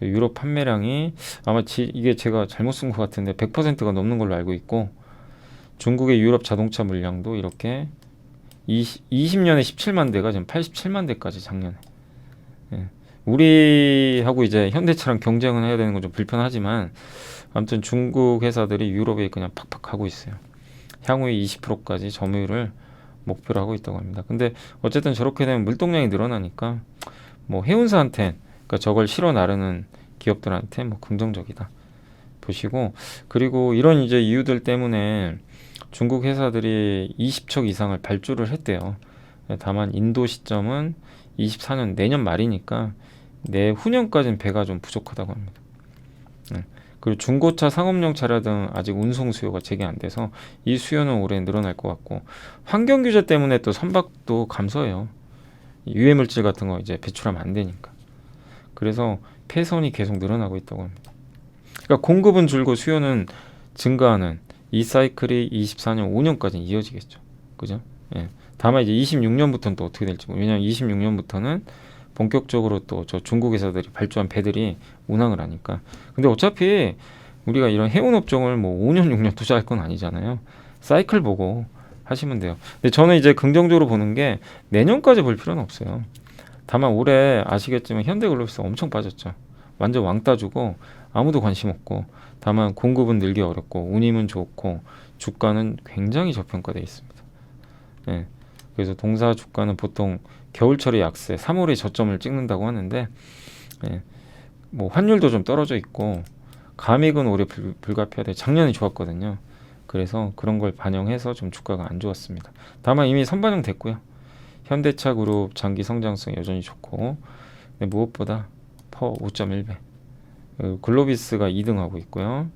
유럽 판매량이 아마 이게 제가 잘못 쓴 것 같은데 100%가 넘는 걸로 알고 있고 중국의 유럽 자동차 물량도 이렇게 20년에 17만 대가 지금 87만 대까지 작년에. 예. 우리하고 이제 현대차랑 경쟁은 해야 되는 건 좀 불편하지만 아무튼 중국 회사들이 유럽에 그냥 팍팍 가고 있어요. 향후에 20%까지 점유율을 목표로 하고 있다고 합니다. 근데 어쨌든 저렇게 되면 물동량이 늘어나니까 뭐 해운사한테 그러니까 저걸 실어 나르는 기업들한테 뭐 긍정적이다 보시고 그리고 이런 이제 이유들 때문에 중국 회사들이 20척 이상을 발주를 했대요. 다만 인도 시점은 24년 내년 말이니까 내후년까지는 배가 좀 부족하다고 합니다. 그리고 중고차, 상업용 차량 등 아직 운송 수요가 재개 안 돼서 이 수요는 올해 늘어날 것 같고 환경 규제 때문에 또 선박도 감소해요. 유해 물질 같은 거 이제 배출하면 안 되니까. 그래서 폐선이 계속 늘어나고 있다고 합니다. 그러니까 공급은 줄고 수요는 증가하는 이 사이클이 24년, 5년까지 이어지겠죠. 그죠? 예. 다만 이제 26년부터는 또 어떻게 될지 왜냐하면 26년부터는 본격적으로 또 저 중국 회사들이 발주한 배들이 운항을 하니까. 근데 어차피 우리가 이런 해운 업종을 뭐 5년 6년 투자할 건 아니잖아요. 사이클 보고 하시면 돼요. 근데 저는 이제 긍정적으로 보는 게 내년까지 볼 필요는 없어요. 다만 올해 아시겠지만 현대글로비스 엄청 빠졌죠. 완전 왕따 주고 아무도 관심 없고, 다만 공급은 늘기 어렵고 운임은 좋고 주가는 굉장히 저평가되어 있습니다. 예. 그래서 동사 주가는 보통 겨울철에 약세, 3월에 저점을 찍는다고 하는데, 예. 뭐 환율도 좀 떨어져 있고 감익은 올해 불가피하되 작년이 좋았거든요. 그래서 그런 걸 반영해서 좀 주가가 안 좋았습니다. 다만 이미 선반영 됐고요. 현대차 그룹 장기 성장성 여전히 좋고, 근데 무엇보다 퍼 5.1배. 글로비스가 2등하고 있고요.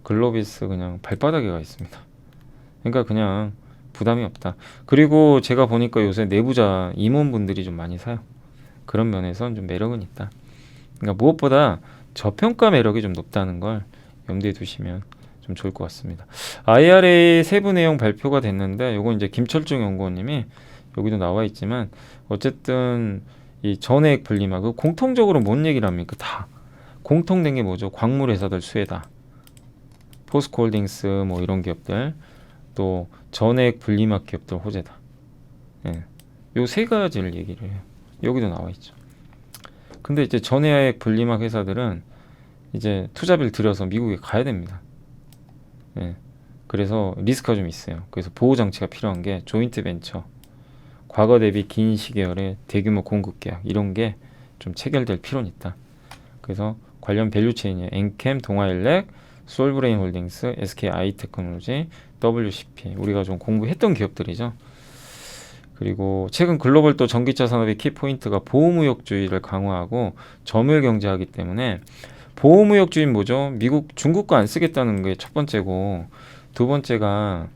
글로비스 그냥 발바닥에 가 있습니다. 그러니까 그냥 부담이 없다. 그리고 제가 보니까 요새 내부자 임원분들이 좀 많이 사요. 그런 면에서는 좀 매력은 있다. 그러니까 무엇보다 저평가 매력이 좀 높다는 걸 염두에 두시면 좀 좋을 것 같습니다. IRA 세부 내용 발표가 됐는데, 요건 이제 김철중 연구원님이 여기도 나와 있지만 어쨌든 이 전액 분리막 공통적으로 뭔 얘기를 합니까? 다 공통된 게 뭐죠? 광물 회사들 수혜다. 포스코홀딩스 뭐 이런 기업들, 또 전액 분리막 기업들 호재다. 예. 요 세 가지를 얘기를 해요. 여기도 나와 있죠. 근데 이제 전액 분리막 회사들은 이제 투자비를 들여서 미국에 가야 됩니다. 예. 그래서 리스크가 좀 있어요. 그래서 보호 장치가 필요한 게 조인트 벤처, 과거 대비 긴 시계열의 대규모 공급 계약, 이런 게 좀 체결될 필요는 있다. 그래서 관련 밸류체인이에요. 엔캠, 동아일렉, 솔브레인 홀딩스, SK 아이테크놀로지, WCP, 우리가 좀 공부했던 기업들이죠. 그리고 최근 글로벌 또 전기차 산업의 키포인트가 보호무역주의를 강화하고 점유율 경제하기 때문에, 보호무역주의는 뭐죠? 미국, 중국과 안 쓰겠다는 게 첫 번째고, 두 번째가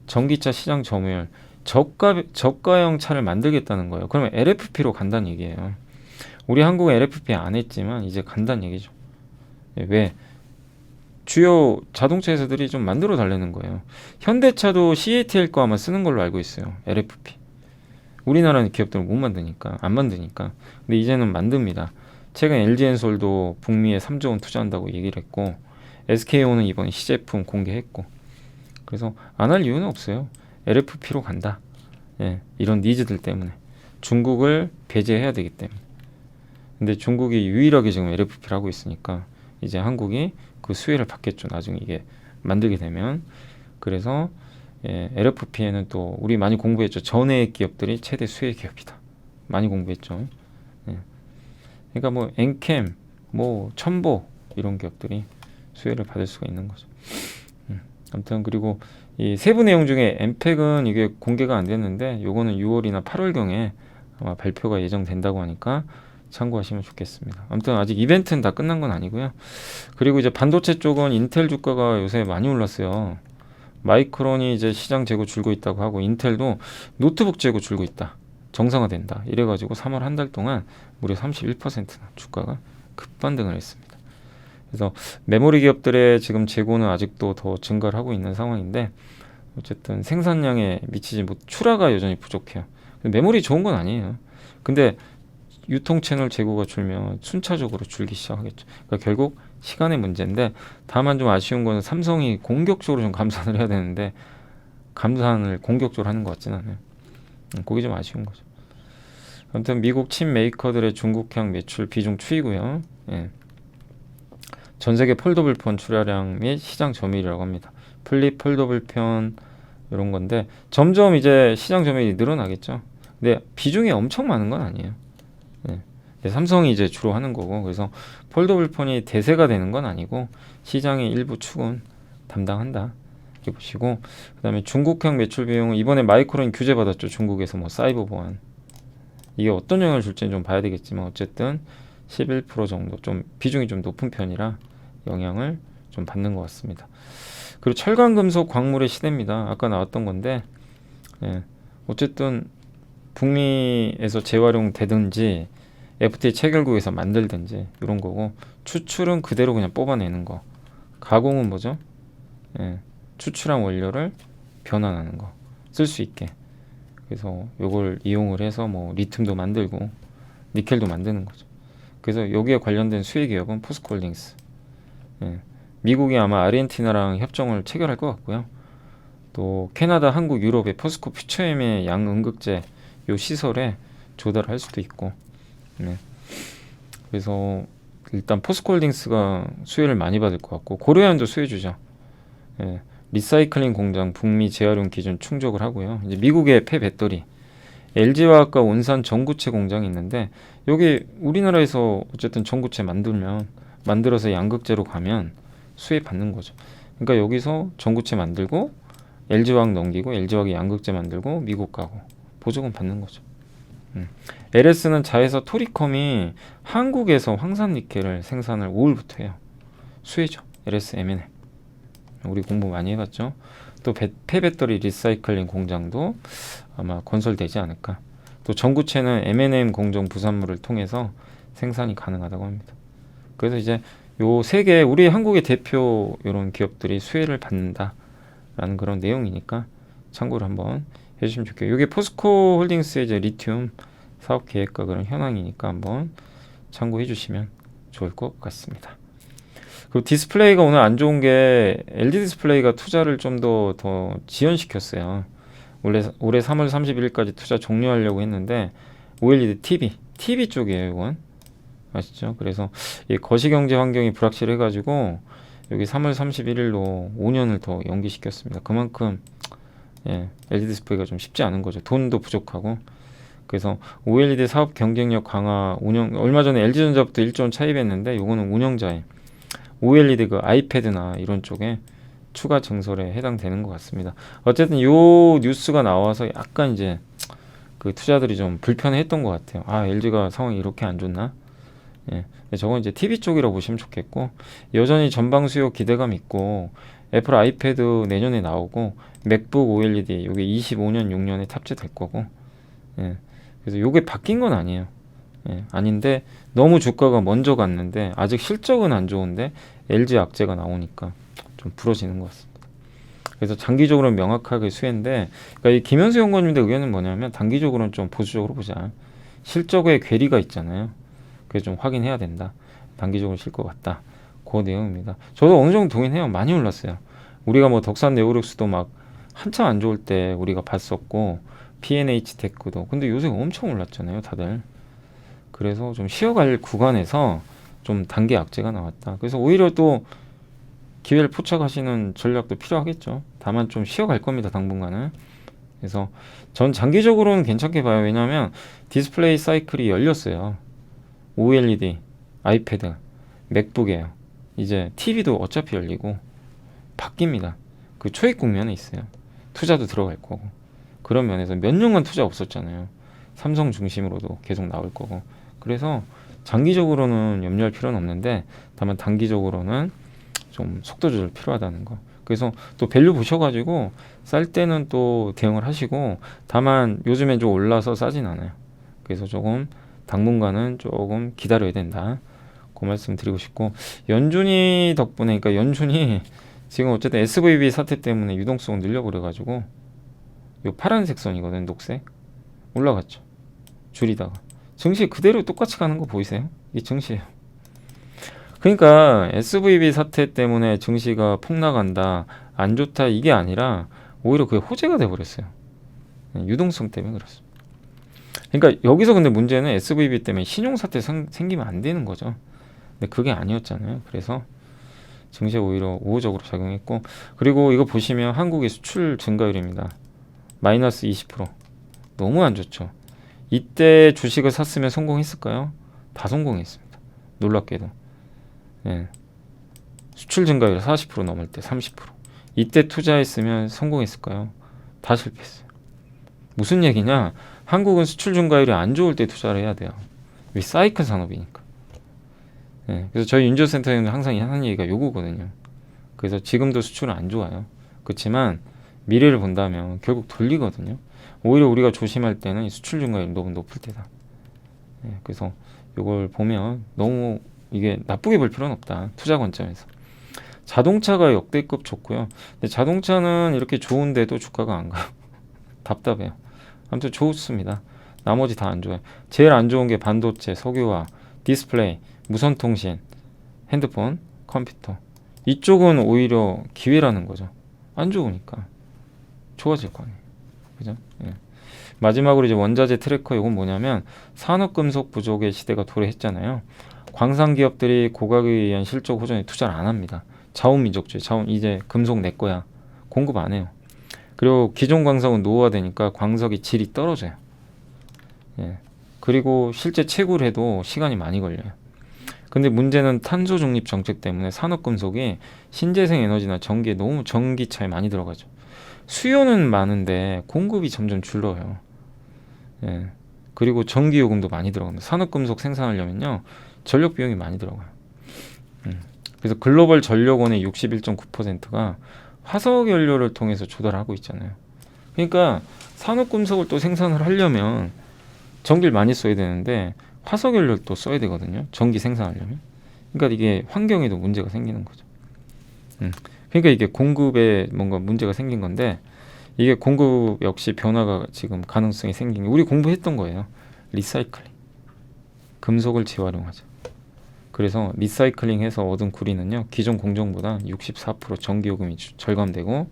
전기차 시장 점유율, 저가형 차를 만들겠다는 거예요. 그러면 LFP로 간다는 얘기예요. 우리 한국은 LFP 안 했지만 이제 간다는 얘기죠. 왜? 주요 자동차 회사들이 좀 만들어 달라는 거예요. 현대차도 CATL 거 아마 쓰는 걸로 알고 있어요. LFP. 우리나라는 기업들은 못 만드니까, 안 만드니까. 근데 이제는 만듭니다. 최근 LG엔솔도 북미에 3조 원 투자한다고 얘기를 했고, SK온은 이번에 시제품 공개했고, 그래서 안 할 이유는 없어요. LFP로 간다. 예, 이런 니즈들 때문에. 중국을 배제해야 되기 때문에. 근데 중국이 유일하게 지금 LFP를 하고 있으니까 이제 한국이 그 수혜를 받겠죠. 나중에 이게 만들게 되면. 그래서 LFP에는 또 우리 많이 공부했죠. 전해액 기업들이 최대 수혜 기업이다. 많이 공부했죠. 예. 그러니까 뭐 엔캠, 뭐 첨보 이런 기업들이 수혜를 받을 수가 있는 거죠. 아무튼 그리고 이 세부 내용 중에 엠팩은 이게 공개가 안 됐는데, 요거는 6월이나 8월경에 아마 발표가 예정된다고 하니까 참고하시면 좋겠습니다. 아무튼 아직 이벤트는 다 끝난 건 아니고요. 그리고 이제 반도체 쪽은 인텔 주가가 요새 많이 올랐어요. 마이크론이 이제 시장 재고 줄고 있다고 하고, 인텔도 노트북 재고 줄고 있다. 정상화된다. 이래가지고 3월 한 달 동안 무려 31%나 주가가 급반등을 했습니다. 그래서 메모리 기업들의 지금 재고는 아직도 더 증가를 하고 있는 상황인데, 어쨌든 생산량에 미치지 못, 출하가 여전히 부족해요. 메모리 좋은 건 아니에요. 근데 유통 채널 재고가 줄면 순차적으로 줄기 시작하겠죠. 그러니까 결국 시간의 문제인데, 다만 좀 아쉬운 거는 삼성이 공격적으로 좀 감산을 해야 되는데 감산을 공격적으로 하는 것 같지는 않아요. 그게 좀 아쉬운 거죠. 아무튼 미국 칩 메이커들의 중국향 매출 비중 추이고요. 예. 전 세계 폴더블 폰 출하량 및 시장 점유율이라고 합니다. 플립 폴더블 폰 이런 건데 점점 이제 시장 점유율이 늘어나겠죠. 근데 비중이 엄청 많은 건 아니에요. 네. 삼성이 이제 주로 하는 거고, 그래서 폴더블 폰이 대세가 되는 건 아니고 시장의 일부 축은 담당한다 이렇게 보시고, 그 다음에 중국향 매출 비용은 이번에 마이크론 규제 받았죠. 중국에서 뭐 사이버 보안, 이게 어떤 영향을 줄지는 좀 봐야 되겠지만 어쨌든 11% 정도 좀 비중이 좀 높은 편이라 영향을 좀 받는 것 같습니다. 그리고 철강 금속 광물의 시대입니다. 아까 나왔던 건데, 예, 어쨌든 북미에서 재활용되든지 FTA 체결국에서 만들든지 이런 거고, 추출은 그대로 그냥 뽑아내는 거, 가공은 뭐죠? 예, 추출한 원료를 변환하는 거, 쓸 수 있게. 그래서 요걸 이용을 해서 뭐 리튬도 만들고 니켈도 만드는 거죠. 그래서 여기에 관련된 수혜 기업은 포스코홀딩스. 예. 미국이 아마 아르헨티나랑 협정을 체결할 것 같고요. 또 캐나다, 한국, 유럽의 포스코 퓨처엠의 양응급제 요 시설에 조달할 수도 있고. 네. 그래서 일단 포스코홀딩스가 수혜를 많이 받을 것 같고 고려현도 수혜 주죠. 예. 리사이클링 공장 북미 재활용 기준 충족을 하고요. 이제 미국의 폐배터리 LG화학과 온산 전구체 공장이 있는데 여기 우리나라에서 어쨌든 전구체 만들어서 양극재로 가면 수혜 받는 거죠. 그러니까 여기서 전구체 만들고 LG화학 넘기고 LG화학이 양극재 만들고 미국 가고 보조금 받는 거죠. LS는 자회사 토리컴이 한국에서 황산니켈을 생산을 5월부터 해요. 수혜죠. LS M&M. 우리 공부 많이 해봤죠. 또 폐배터리 리사이클링 공장도 아마 건설되지 않을까. 또 전구체는 M&M 공정 부산물을 통해서 생산이 가능하다고 합니다. 그래서 이제 요 세 개 우리 한국의 대표 이런 기업들이 수혜를 받는다라는 그런 내용이니까 참고를 한번 해주시면 좋겠고요. 이게 포스코 홀딩스의 이제 리튬 사업 계획과 그런 현황이니까 한번 참고해 주시면 좋을 것 같습니다. 그리고 디스플레이가 오늘 안 좋은 게 LG 디스플레이가 투자를 좀 더 지연시켰어요. 올해 3월 31일까지 투자 종료하려고 했는데 OLED TV 쪽이에요. 이건 아시죠? 그래서 이 거시경제 환경이 불확실해가지고 여기 3월 31일로 5년을 더 연기시켰습니다. 그만큼 LG 디스플레이가 좀 쉽지 않은 거죠. 돈도 부족하고. 그래서 OLED 사업 경쟁력 강화 운영 얼마 전에 LG전자부터 1조 원 차입했는데 요거는 운영자에 OLED 그 아이패드나 이런 쪽에 추가 증설에 해당되는 것 같습니다. 어쨌든 요 뉴스가 나와서 약간 이제 그 투자들이 좀 불편했던 것 같아요. 아, LG가 상황이 이렇게 안 좋나? 예. 저건 이제 TV 쪽이라고 보시면 좋겠고 여전히 전방 수요 기대감 있고 애플 아이패드 내년에 나오고 맥북 OLED 요게 25년 6년에 탑재될 거고 예. 그래서 요게 바뀐 건 아니에요. 예. 아닌데 너무 주가가 먼저 갔는데 아직 실적은 안 좋은데 LG 악재가 나오니까 좀 부러지는 것 같습니다. 그래서 장기적으로는 명확하게 수혜인데 그러니까 이 김현수 연구원님의 의견은 뭐냐면 단기적으로는 좀 보수적으로 보자. 실적에 괴리가 있잖아요. 그래서 좀 확인해야 된다. 단기적으로 실 것 같다. 그 내용입니다. 저도 어느 정도 동의해요. 많이 올랐어요. 우리가 뭐 덕산 네오룩스도 막 한참 안 좋을 때 우리가 봤었고 P&H 테크도 근데 요새 엄청 올랐잖아요. 다들. 그래서 좀 쉬어갈 구간에서 좀 단기 악재가 나왔다. 그래서 오히려 또 기회를 포착하시는 전략도 필요하겠죠. 다만 좀 쉬어갈 겁니다. 당분간은. 그래서 전 장기적으로는 괜찮게 봐요. 왜냐하면 디스플레이 사이클이 열렸어요. OLED, 아이패드, 맥북이에요. 이제 TV도 어차피 열리고 바뀝니다. 그 초입 국면에 있어요. 투자도 들어갈 거고. 그런 면에서 몇 년간 투자 없었잖아요. 삼성 중심으로도 계속 나올 거고. 그래서 장기적으로는 염려할 필요는 없는데 다만 단기적으로는 좀 속도 조절 필요하다는 거. 그래서 또 밸류 보셔가지고 쌀 때는 또 대응을 하시고 다만 요즘엔 좀 올라서 싸진 않아요. 그래서 조금 당분간은 조금 기다려야 된다. 그 말씀 드리고 싶고 연준이 덕분에 그러니까 연준이 지금 어쨌든 SVB 사태 때문에 유동성을 늘려버려가지고 요 파란색 선이거든 녹색 올라갔죠. 줄이다가 증시 그대로 똑같이 가는 거 보이세요? 이게 증시예요. 그러니까 SVB 사태 때문에 증시가 폭락한다 안 좋다 이게 아니라 오히려 그게 호재가 돼버렸어요. 유동성 때문에 그렇습니다. 그러니까 여기서 근데 문제는 SVB 때문에 신용사태 생기면 안 되는 거죠. 근데 그게 아니었잖아요. 그래서 증시에 오히려 우호적으로 작용했고 그리고 이거 보시면 한국의 수출 증가율입니다. 마이너스 20%. 너무 안 좋죠. 이때 주식을 샀으면 성공했을까요? 다 성공했습니다. 놀랍게도. 예. 수출 증가율 40% 넘을 때 30%. 이때 투자했으면 성공했을까요? 다 실패했어요. 무슨 얘기냐? 한국은 수출 증가율이 안 좋을 때 투자를 해야 돼요. 왜 사이클 산업이니까. 예. 그래서 저희 윤조센터에는 항상 하는 얘기가 요거거든요. 그래서 지금도 수출은 안 좋아요. 그렇지만 미래를 본다면 결국 돌리거든요. 오히려 우리가 조심할 때는 수출 증가율이 너무 높을 때다. 예. 그래서 이걸 보면 너무 이게 나쁘게 볼 필요는 없다. 투자 관점에서. 자동차가 역대급 좋고요. 근데 자동차는 이렇게 좋은데도 주가가 안 가요. 답답해요. 아무튼 좋습니다. 나머지 다 안 좋아요. 제일 안 좋은 게 반도체, 석유화, 디스플레이, 무선통신, 핸드폰, 컴퓨터. 이쪽은 오히려 기회라는 거죠. 안 좋으니까 좋아질 거 아니에요. 그죠? 예. 마지막으로 이제 원자재 트래커 이건 뭐냐면 산업금속 부족의 시대가 도래했잖아요. 광산 기업들이 고각에 의한 실적 호전에 투자를 안 합니다. 자원민족주의, 이제 금속 내 거야. 공급 안 해요. 그리고 기존 광석은 노후화되니까 광석이 질이 떨어져요. 예. 그리고 실제 채굴 해도 시간이 많이 걸려요. 근데 문제는 탄소 중립 정책 때문에 산업금속이 신재생 에너지나 전기에 너무 전기차에 많이 들어가죠. 수요는 많은데 공급이 점점 줄어요. 예. 그리고 전기 요금도 많이 들어갑니다. 산업금속 생산하려면요 전력 비용이 많이 들어가요. 그래서 글로벌 전력원의 61.9%가 화석 연료를 통해서 조달하고 있잖아요. 그러니까 산업금속을 또 생산을 하려면 전기를 많이 써야 되는데 화석 연료를 또 써야 되거든요. 전기 생산하려면. 그러니까 이게 환경에도 문제가 생기는 거죠. 그러니까 이게 공급에 뭔가 문제가 생긴 건데 이게 공급 역시 변화가 지금 가능성이 생긴 게 우리 공부했던 거예요. 리사이클링. 금속을 재활용하자. 그래서 리사이클링해서 얻은 구리는요. 기존 공정보다 64% 전기요금이 절감되고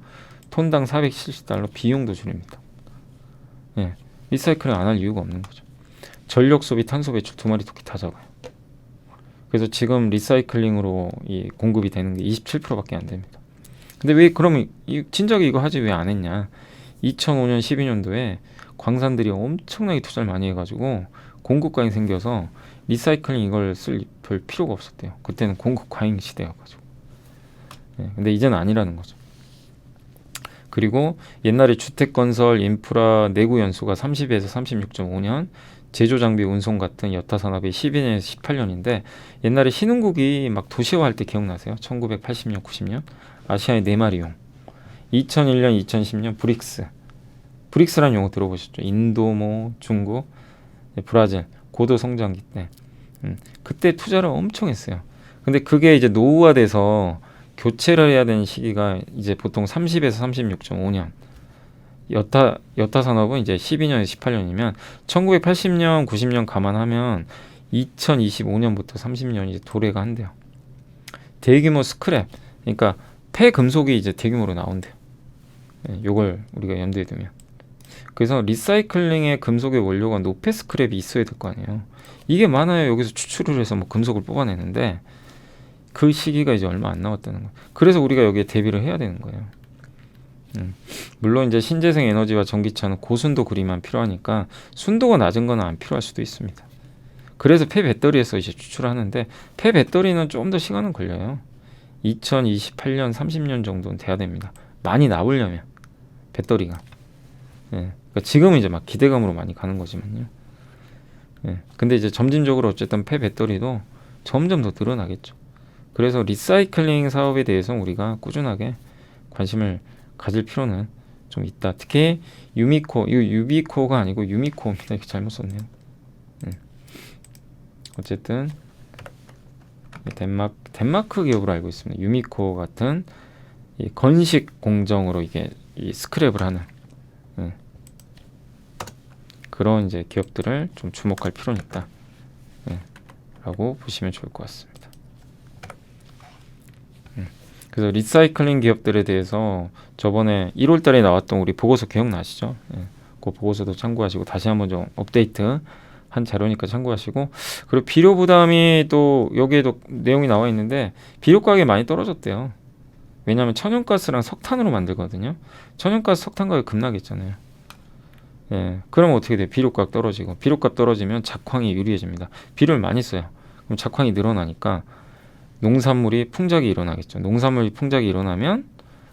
톤당 470달러 비용도 줄입니다. 예, 리사이클링 안 할 이유가 없는 거죠. 전력 소비, 탄소 배출 두 마리 토끼 다 잡아요. 그래서 지금 리사이클링으로 이 공급이 되는 게 27%밖에 안 됩니다. 근데 왜 그러면 진작에 이거 하지 왜 안 했냐? 2005년 12년도에 광산들이 엄청나게 투자를 많이 해가지고 공급 과잉 생겨서 리사이클링 이걸 쓸 별 필요가 없었대요. 그때는 공급 과잉 시대여가지고. 예, 근데 이제는 아니라는 거죠. 그리고 옛날에 주택 건설, 인프라, 내구 연수가 30에서 36.5년, 제조 장비 운송 같은 여타 산업이 12년에서 18년인데 옛날에 신흥국이 막 도시화할 때 기억나세요? 1980년, 90년 아시아의 네 마리용. 2001년, 2010년 브릭스라는 용어 들어보셨죠? 인도, 뭐 중국, 브라질 고도 성장기 때 그때 투자를 엄청 했어요. 근데 그게 이제 노후화돼서 교체를 해야 되는 시기가 이제 보통 30에서 36.5년. 여타 산업은 이제 12년에서 18년이면 1980년, 90년 감안하면 2025년부터 30년 이제 도래가 한대요. 대규모 스크랩, 그러니까 폐금속이 이제 대규모로 나온대요. 네, 요걸 우리가 염두에 두면. 그래서 리사이클링의 금속의 원료가 노폐 스크랩이 있어야 될 거 아니에요. 이게 많아요. 여기서 추출을 해서 뭐 금속을 뽑아내는데 그 시기가 이제 얼마 안 남았다는 거예요. 그래서 우리가 여기에 대비를 해야 되는 거예요. 물론 이제 신재생 에너지와 전기차는 고순도 구리만 필요하니까 순도가 낮은 건 안 필요할 수도 있습니다. 그래서 폐배터리에서 이제 추출하는데 폐배터리는 좀 더 시간은 걸려요. 2028년, 30년 정도는 돼야 됩니다. 많이 나오려면 배터리가. 예, 그러니까 지금은 이제 막 기대감으로 많이 가는 거지만요. 예, 근데 이제 점진적으로 어쨌든 폐배터리도 점점 더 늘어나겠죠. 그래서 리사이클링 사업에 대해서 우리가 꾸준하게 관심을 가질 필요는 좀 있다. 특히 유미코, 이거 유비코가 아니고 유미코입니다. 이렇게 잘못 썼네요. 어쨌든 덴마크 기업으로 알고 있습니다. 유미코 같은 이 건식 공정으로 이게 이 스크랩을 하는 그런 이제 기업들을 좀 주목할 필요는 있다. 라고 보시면 좋을 것 같습니다. 그래서 리사이클링 기업들에 대해서 저번에 1월 달에 나왔던 우리 보고서 기억나시죠? 그 보고서도 참고하시고 다시 한번 좀 업데이트 한 자료니까 참고하시고, 그리고 비료 부담이 또 여기에도 내용이 나와 있는데 비료 가격이 많이 떨어졌대요. 왜냐하면 천연가스랑 석탄으로 만들거든요. 천연가스 석탄 가격 급락했잖아요. 예, 그러면 어떻게 돼요? 비료값 떨어지고, 비료값 떨어지면 작황이 유리해집니다. 비료를 많이 써요. 그럼 작황이 늘어나니까 농산물이 풍작이 일어나겠죠. 농산물이 풍작이 일어나면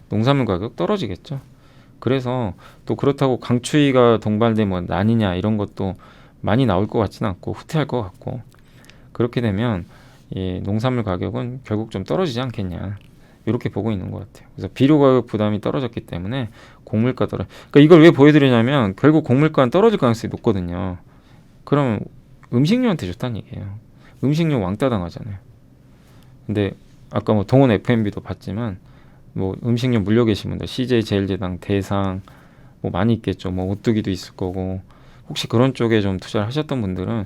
농산물 가격 떨어지겠죠. 그래서 또 그렇다고 강추위가 동반되면 난이냐 이런 것도 많이 나올 것 같지는 않고 후퇴할 것 같고, 그렇게 되면 이 농산물 가격은 결국 좀 떨어지지 않겠냐 이렇게 보고 있는 것 같아요. 그래서 비료 가격 부담이 떨어졌기 때문에 곡물가 그러니까 이걸 왜 보여드리냐면 결국 곡물가는 떨어질 가능성이 높거든요. 그러면 음식료한테 좋다는 얘기예요. 음식료 왕따 당하잖아요. 근데 아까 뭐 동원 FMB도 봤지만 뭐 음식료 물려 계신 분들 CJ 제일제당, 대상 뭐 많이 있겠죠. 뭐 오뚜기도 있을 거고 혹시 그런 쪽에 좀 투자를 하셨던 분들은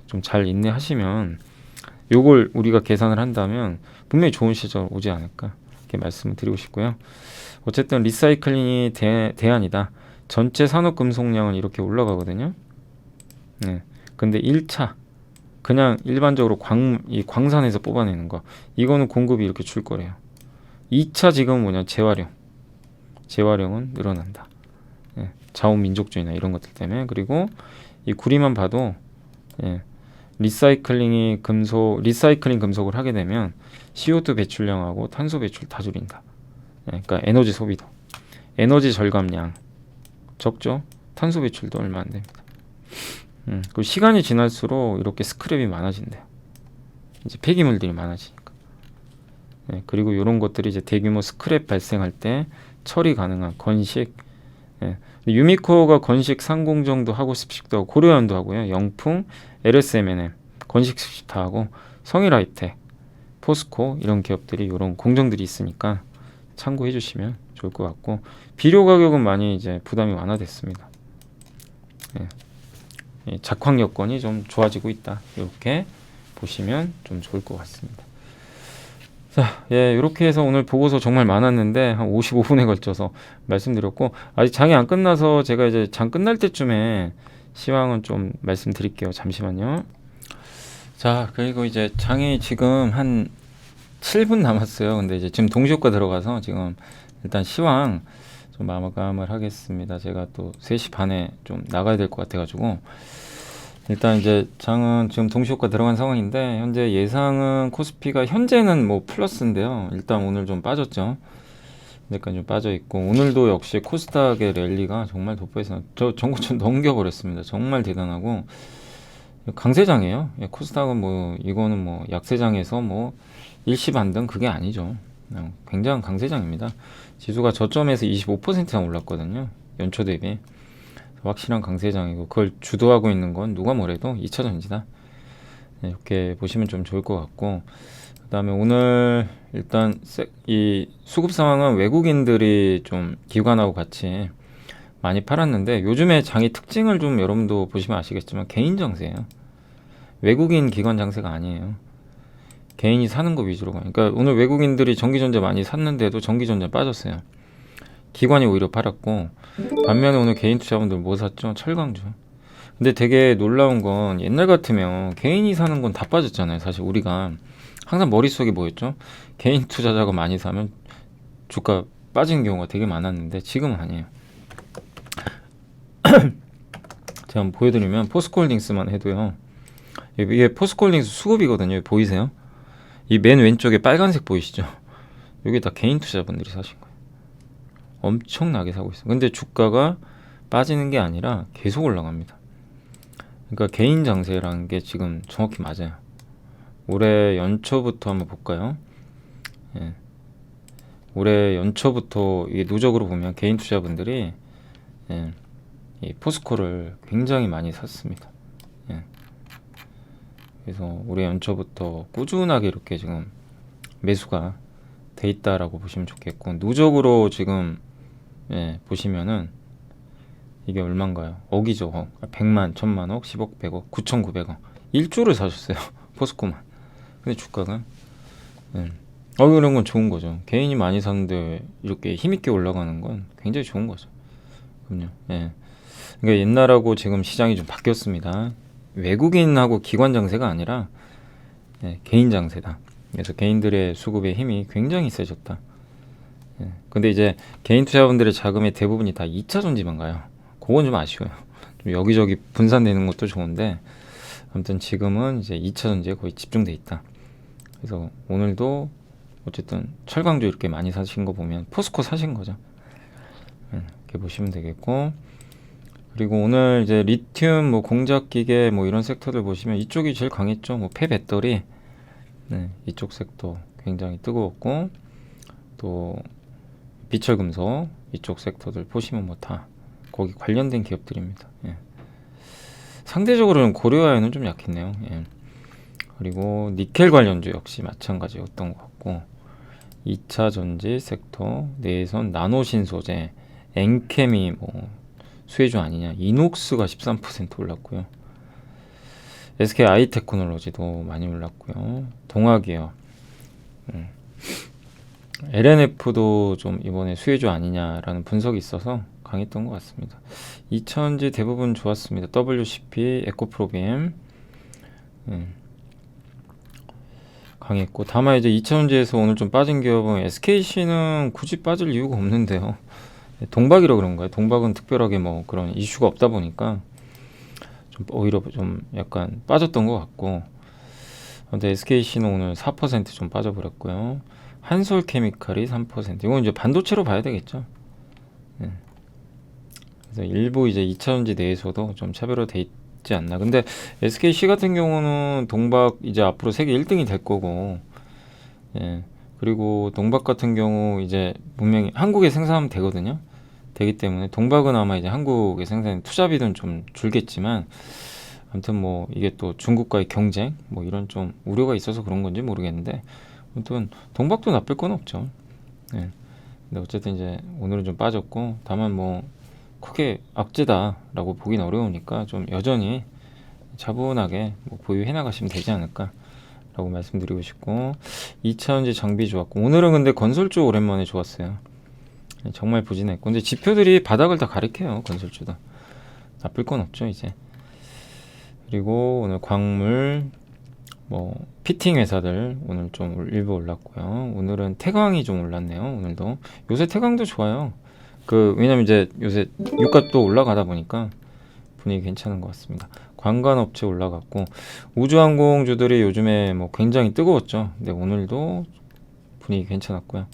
좀 잘 인내하시면 요걸 우리가 계산을 한다면 분명히 좋은 시절 오지 않을까 이렇게 말씀을 드리고 싶고요. 어쨌든 리사이클링이 대안이다. 전체 산업 금속량은 이렇게 올라가거든요. 네. 근데 1차 그냥 일반적으로 이 광산에서 뽑아내는 거 이거는 공급이 이렇게 줄 거래요. 2차 지금 뭐냐 재활용은 늘어난다. 예, 자원민족주의나 이런 것들 때문에. 그리고 이 구리만 봐도 예, 리사이클링 금속을 하게 되면 CO2 배출량하고 탄소 배출 다 줄인다. 예, 그러니까 에너지 소비도 에너지 절감량 적죠. 탄소 배출도 얼마 안 됩니다. 그리고 시간이 지날수록 이렇게 스크랩이 많아진대요. 이제 폐기물들이 많아지니까. 예, 그리고 이런 것들이 이제 대규모 스크랩 발생할 때 처리 가능한 건식. 예, 유미코어가 건식 상공정도 하고 습식도 하고 고려연도 하고요. 영풍, LSM&M 건식 습식 다 하고 성일하이텍, 포스코 이런 기업들이 이런 공정들이 있으니까 참고해 주시면 좋을 것 같고 비료 가격은 많이 이제 부담이 완화됐습니다. 예. 작황 여건이 좀 좋아지고 있다. 이렇게 보시면 좀 좋을 것 같습니다. 자, 예, 이렇게 해서 오늘 보고서 정말 많았는데 한 55분에 걸쳐서 말씀드렸고 아직 장이 안 끝나서 제가 이제 장 끝날 때쯤에 시황은 좀 말씀드릴게요. 잠시만요. 자, 그리고 이제 장이 지금 한 7분 남았어요. 근데 이제 지금 동시효과 들어가서 지금 일단 시황 좀 마감을 하겠습니다. 제가 또 3시 반에 좀 나가야 될 것 같아가지고 일단 이제 장은 지금 동시효과 들어간 상황인데 현재 예상은 코스피가 현재는 뭐 플러스인데요. 일단 오늘 좀 빠졌죠. 약간 좀 빠져 있고 오늘도 역시 코스닥의 랠리가 정말 돋보여서 저 전고점 넘겨버렸습니다. 정말 대단하고 강세장이에요. 코스닥은 뭐 이거는 뭐 약세장에서 뭐 일시 반등 그게 아니죠. 굉장한 강세장입니다. 지수가 저점에서 25%나 올랐거든요. 연초 대비. 확실한 강세장이고 그걸 주도하고 있는 건 누가 뭐래도 2차전지다. 네, 이렇게 보시면 좀 좋을 것 같고 그 다음에 오늘 일단 이 수급 상황은 외국인들이 좀 기관하고 같이 많이 팔았는데 요즘에 장의 특징을 좀 여러분도 보시면 아시겠지만 개인 장세예요. 외국인 기관 장세가 아니에요. 개인이 사는 거 위주로 가요. 그러니까 오늘 외국인들이 전기전자 많이 샀는데도 전기전자 빠졌어요. 기관이 오히려 팔았고 반면에 오늘 개인 투자분들 뭐 샀죠? 철강주. 근데 되게 놀라운 건 옛날 같으면 개인이 사는 건 다 빠졌잖아요. 사실 우리가 항상 머릿속에 뭐였죠? 개인 투자자가 많이 사면 주가 빠지는 경우가 되게 많았는데 지금은 아니에요. 제가 한번 보여드리면 포스코홀딩스만 해도요. 이게 포스코홀딩스 수급이거든요. 보이세요? 이 맨 왼쪽에 빨간색 보이시죠? 이게 다 개인 투자분들이 사신 거예요. 엄청나게 사고 있어요. 근데 주가가 빠지는 게 아니라 계속 올라갑니다. 그러니까 개인 장세라는 게 지금 정확히 맞아요. 올해 연초부터 한번 볼까요? 예. 올해 연초부터 이게 누적으로 보면 개인 투자분들이 예, 이 포스코를 굉장히 많이 샀습니다. 예. 그래서 올해 연초부터 꾸준하게 이렇게 지금 매수가 돼 있다라고 보시면 좋겠고 누적으로 지금 예, 보시면은 이게 얼마인가요? 억이죠. 억. 100만, 1000만억, 10억, 100억, 9,900억 1조를 사셨어요. 포스코만. 근데 주가가 이런 건 좋은 거죠. 개인이 많이 샀는데 이렇게 힘있게 올라가는 건 굉장히 좋은 거죠. 그럼요. 예. 그러니까 옛날하고 지금 시장이 좀 바뀌었습니다. 외국인하고 기관 장세가 아니라 예, 개인 장세다. 그래서 개인들의 수급의 힘이 굉장히 세졌다. 예. 근데 이제 개인 투자분들의 자금의 대부분이 다 2차 전지만 가요. 그건 좀 아쉬워요. 좀 여기저기 분산되는 것도 좋은데 아무튼 지금은 이제 2차 전지에 거의 집중돼 있다. 그래서 오늘도 어쨌든 철강주 이렇게 많이 사신 거 보면 포스코 사신 거죠. 이렇게 보시면 되겠고 그리고 오늘 이제 리튬 뭐 공작기계 뭐 이런 섹터들 보시면 이쪽이 제일 강했죠. 뭐 폐배터리 이쪽 섹터 굉장히 뜨거웠고 또 비철금속 이쪽 섹터들 보시면 뭐 다 거기 관련된 기업들입니다. 예. 상대적으로는 고려아연은 좀 약했네요. 예. 그리고 니켈 관련주 역시 마찬가지였던 것 같고 2차 전지 섹터 내에선 나노신소재, 엔케미 뭐 수혜주 아니냐. 이녹스가 13% 올랐고요. SK 아이테크놀로지도 많이 올랐고요. 동학이요. LNF도 좀 이번에 수혜주 아니냐라는 분석이 있어서 강했던 것 같습니다. 2000지 대부분 좋았습니다. WCP, 에코프로비엠 강했고, 다만 이제 2000지에서 오늘 좀 빠진 기업은 SKC는 굳이 빠질 이유가 없는데요. 동박이라 그런가요? 동박은 특별하게 뭐 그런 이슈가 없다 보니까 좀 오히려 좀 약간 빠졌던 것 같고, 근데 SKC는 오늘 4% 좀 빠져버렸고요. 한솔케미칼이 3%. 이건 이제 반도체로 봐야 되겠죠. 그래서 일부 이제 2차전지 내에서도 좀 차별화돼 있지 않나. 근데 SKC 같은 경우는 동박 이제 앞으로 세계 1등이 될 거고, 그리고 동박 같은 경우 이제 분명히 한국에 생산하면 되거든요. 되기 때문에 동박은 아마 이제 한국에 생산 투자비는 좀 줄겠지만, 아무튼 뭐 이게 또 중국과의 경쟁 뭐 이런 좀 우려가 있어서 그런 건지 모르겠는데, 아무튼 동박도 나쁠 건 없죠. 근데 어쨌든 이제 오늘은 좀 빠졌고, 다만 뭐 크게 악재다라고 보긴 어려우니까 좀 여전히 차분하게 뭐 보유해 나가시면 되지 않을까 라고 말씀드리고 싶고, 2차전지 장비 좋았고, 오늘은 근데 건설주 오랜만에 좋았어요. 정말 부진했고, 근데 지표들이 바닥을 다 가리켜요. 건설주도 나쁠 건 없죠 이제. 그리고 오늘 광물 뭐 피팅 회사들 오늘 좀 일부 올랐고요. 오늘은 태광이 좀 올랐네요. 오늘도 요새 태광도 좋아요. 왜냐면 이제 요새 유가도 올라가다 보니까 분위기 괜찮은 것 같습니다. 관광업체 올라갔고, 우주항공주들이 요즘에 뭐 굉장히 뜨거웠죠. 근데 오늘도 분위기 괜찮았고요.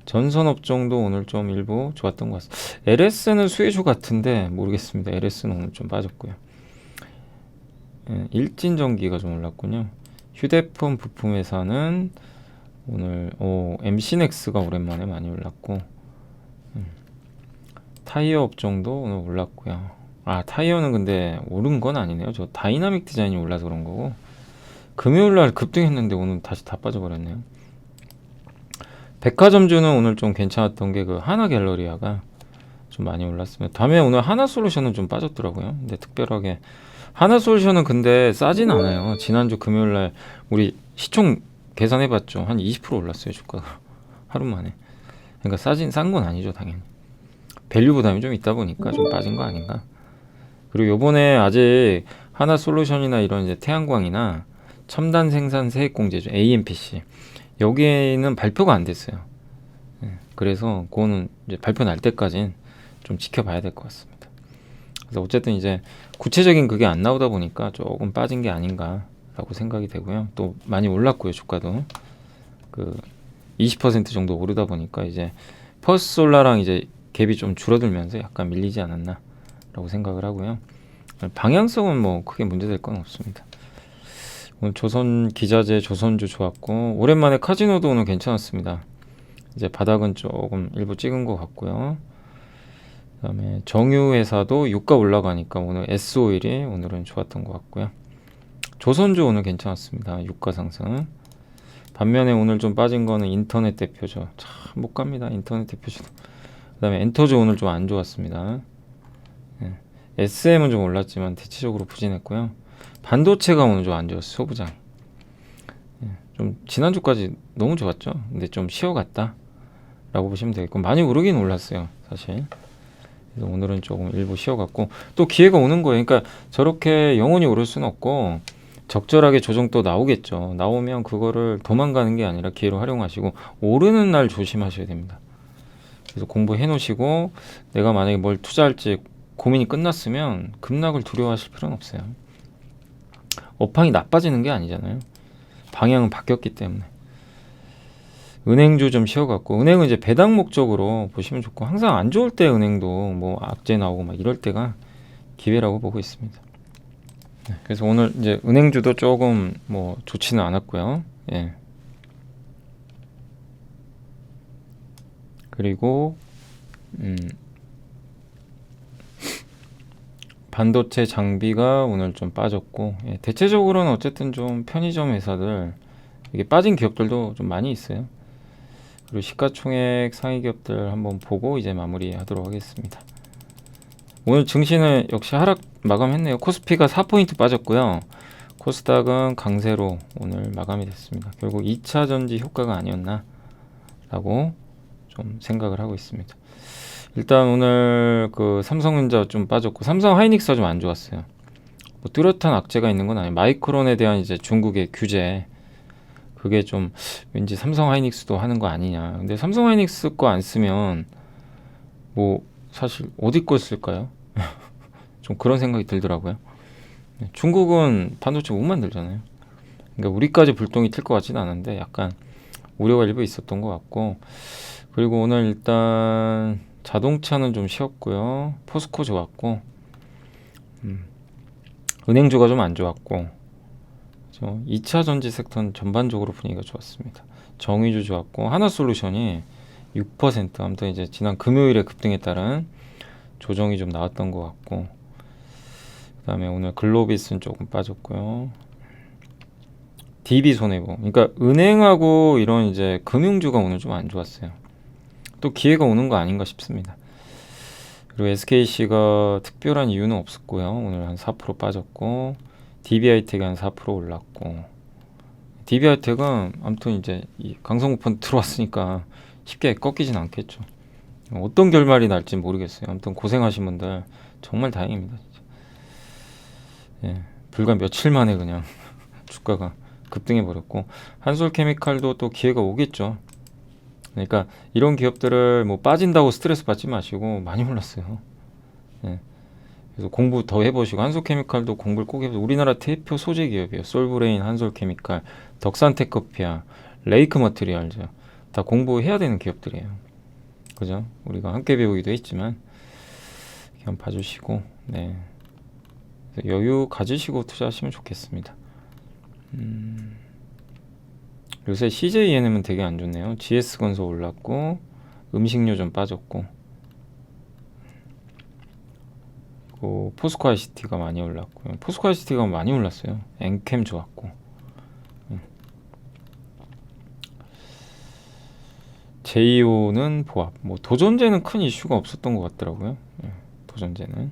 전선업종도 오늘 좀 일부 좋았던 것 같습니다. LS는 수혜주 같은데 모르겠습니다. LS는 오늘 좀 빠졌고요. 일진전기가 좀 올랐군요. 휴대폰 부품 회사는 오늘 MC넥스가 오랜만에 많이 올랐고, 타이어 업종도 오늘 올랐고요. 타이어는 근데 오른 건 아니네요. 저 다이나믹 디자인이 올라서 그런 거고, 금요일날 급등했는데 오늘 다시 다 빠져버렸네요. 백화점주는 오늘 좀 괜찮았던 게 하나갤러리아가 좀 많이 올랐습니다. 다음에 오늘 하나솔루션은 좀 빠졌더라고요. 근데 특별하게 하나솔루션은 근데 싸진 않아요. 지난주 금요일날 우리 시총 계산해봤죠. 한 20% 올랐어요, 주가가. 하루 만에. 그러니까 싼 건 아니죠, 당연히. 밸류 부담이 좀 있다 보니까 좀 빠진 거 아닌가. 그리고 요번에 아직 하나솔루션이나 이런 이제 태양광이나 첨단 생산 세액공제죠, AMPC. 여기에는 발표가 안 됐어요. 그래서 그거는 이제 발표 날 때까지는 좀 지켜봐야 될 것 같습니다. 그래서 어쨌든 이제 구체적인 그게 안 나오다 보니까 조금 빠진 게 아닌가라고 생각이 되고요. 또 많이 올랐고요, 주가도 20% 정도 오르다 보니까 이제 퍼스솔라랑 이제 갭이 좀 줄어들면서 약간 밀리지 않았나라고 생각을 하고요. 방향성은 뭐 크게 문제될 건 없습니다. 오늘 조선 기자재 조선주 좋았고, 오랜만에 카지노도 오늘 괜찮았습니다. 이제 바닥은 조금 일부 찍은 것 같고요. 그다음에 정유회사도 유가 올라가니까 오늘 S오일이 오늘은 좋았던 것 같고요. 조선주 오늘 괜찮았습니다. 유가 상승. 반면에 오늘 좀 빠진 거는 인터넷 대표죠. 참 못 갑니다, 인터넷 대표주도. 그다음에 엔터주 오늘 좀 안 좋았습니다. SM은 좀 올랐지만 대체적으로 부진했고요. 반도체가 오늘 좀 안 좋았어요. 소부장. 좀 지난주까지 너무 좋았죠. 근데 좀 쉬어갔다 라고 보시면 되겠고, 많이 오르긴 올랐어요, 사실. 그래서 오늘은 조금 일부 쉬어갔고, 또 기회가 오는 거예요. 그러니까 저렇게 영원히 오를 수는 없고, 적절하게 조정 또 나오겠죠. 나오면 그거를 도망가는 게 아니라 기회로 활용하시고, 오르는 날 조심하셔야 됩니다. 그래서 공부해 놓으시고, 내가 만약에 뭘 투자할지 고민이 끝났으면 급락을 두려워하실 필요는 없어요. 업황이 나빠지는 게 아니잖아요. 방향은 바뀌었기 때문에. 은행주 좀 쉬어갖고, 은행은 이제 배당 목적으로 보시면 좋고, 항상 안 좋을 때 은행도 뭐 악재 나오고 막 이럴 때가 기회라고 보고 있습니다. 그래서 오늘 이제 은행주도 조금 뭐 좋지는 않았고요. 그리고 반도체 장비가 오늘 좀 빠졌고, 대체적으로는 어쨌든 좀 편의점 회사들, 이게 빠진 기업들도 좀 많이 있어요. 그리고 시가총액 상위 기업들 한번 보고 이제 마무리하도록 하겠습니다. 오늘 증시는 역시 하락 마감했네요. 코스피가 4포인트 빠졌고요. 코스닥은 강세로 오늘 마감이 됐습니다. 결국 2차 전지 효과가 아니었나 라고 좀 생각을 하고 있습니다. 일단 오늘 그 삼성전자 좀 빠졌고 삼성 하이닉스가 좀 안 좋았어요. 뭐 뚜렷한 악재가 있는 건 아니에요. 마이크론에 대한 이제 중국의 규제, 그게 좀 왠지 삼성 하이닉스도 하는 거 아니냐. 근데 삼성 하이닉스 거 안 쓰면 뭐 사실 어디 거 쓸까요? 좀 그런 생각이 들더라고요. 중국은 반도체 못 만들잖아요. 그러니까 우리까지 불똥이 튈 것 같지는 않은데 약간 우려가 일부 있었던 것 같고, 그리고 오늘 일단 자동차는 좀 쉬었고요. 포스코 좋았고, 은행주가 좀 안 좋았고, 2차 전지 섹터는 전반적으로 분위기가 좋았습니다. 정의주 좋았고, 하나솔루션이 6% 아무튼 이제 지난 금요일에 급등에 따른 조정이 좀 나왔던 것 같고, 그다음에 오늘 글로비스는 조금 빠졌고요. DB손해보, 그러니까 은행하고 이런 이제 금융주가 오늘 좀 안 좋았어요. 또 기회가 오는 거 아닌가 싶습니다. 그리고 SKC가 특별한 이유는 없었고요. 오늘 한 4% 빠졌고, DB하이텍이 한 4% 올랐고, DB하이텍은 아무튼 이제 이 강성구펀 들어왔으니까 쉽게 꺾이진 않겠죠. 어떤 결말이 날지 모르겠어요. 아무튼 고생하신 분들 정말 다행입니다. 진짜. 예, 불과 며칠 만에 그냥 주가가 급등해 버렸고, 한솔케미칼도 또 기회가 오겠죠. 그러니까 이런 기업들을 뭐 빠진다고 스트레스 받지 마시고 많이 올랐어요. 예. 그래서 공부 더 해보시고, 한솔케미칼도 공부를 꼭 해보세요. 우리나라 대표 소재 기업이에요. 솔브레인, 한솔케미칼, 덕산테크피아, 레이크 머티리얼즈 다 공부해야 되는 기업들이에요. 그죠? 우리가 함께 배우기도 했지만 그냥 봐주시고, 네, 여유 가지시고 투자하시면 좋겠습니다. 요새 CJENM은 되게 안 좋네요. GS건설 올랐고, 음식료 좀 빠졌고, 그리고 포스코 ICT가 많이 올랐고요. 포스코 ICT가 많이 올랐어요. 엔캠 좋았고, 제이오는 보합, 뭐 도전제는 큰 이슈가 없었던 것 같더라고요. 도전제는.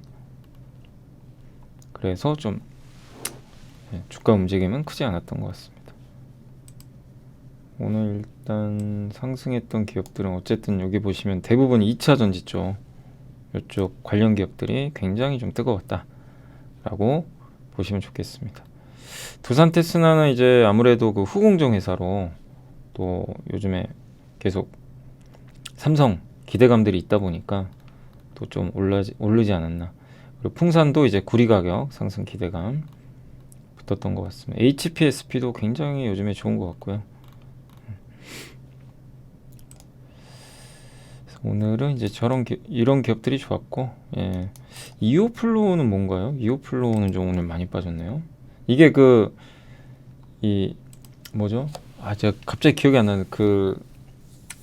그래서 좀 주가 움직임은 크지 않았던 것 같습니다. 오늘 일단 상승했던 기업들은 어쨌든 여기 보시면 대부분 2차 전지 쪽, 이쪽 관련 기업들이 굉장히 좀 뜨거웠다 라고 보시면 좋겠습니다. 두산테스나는 이제 아무래도 그 후공정 회사로 또 요즘에 계속 삼성 기대감들이 있다 보니까 또 좀 오르지 않았나. 그리고 풍산도 이제 구리 가격 상승 기대감 붙었던 것 같습니다. HPSP도 굉장히 요즘에 좋은 것 같고요. 오늘은 이제 이런 기업들이 좋았고, 예. 이오플로우는 뭔가요? 이오플로우는 좀 오늘 많이 빠졌네요. 이게 뭐죠? 제가 갑자기 기억이 안 나는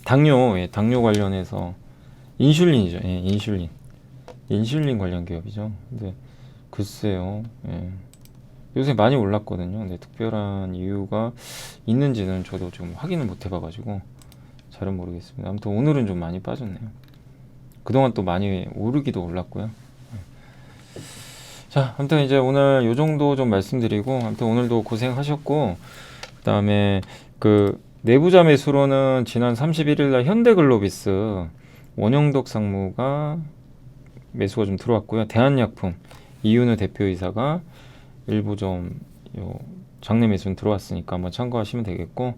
당뇨, 예, 당뇨 관련해서 인슐린이죠. 예, 인슐린 관련 기업이죠. 근데 글쎄요, 예. 요새 많이 올랐거든요. 근데 특별한 이유가 있는지는 저도 좀 확인을 못 해봐가지고 잘은 모르겠습니다. 아무튼 오늘은 좀 많이 빠졌네요. 그동안 또 많이 오르기도 올랐고요. 자, 아무튼 이제 오늘 요 정도 좀 말씀드리고, 아무튼 오늘도 고생하셨고, 그 다음에 내부자 매수로는 지난 31일날 현대글로비스 원영덕 상무가 매수가 좀 들어왔고요. 대한약품 이윤우 대표이사가 일부 좀 장내 매수는 들어왔으니까 한번 참고하시면 되겠고,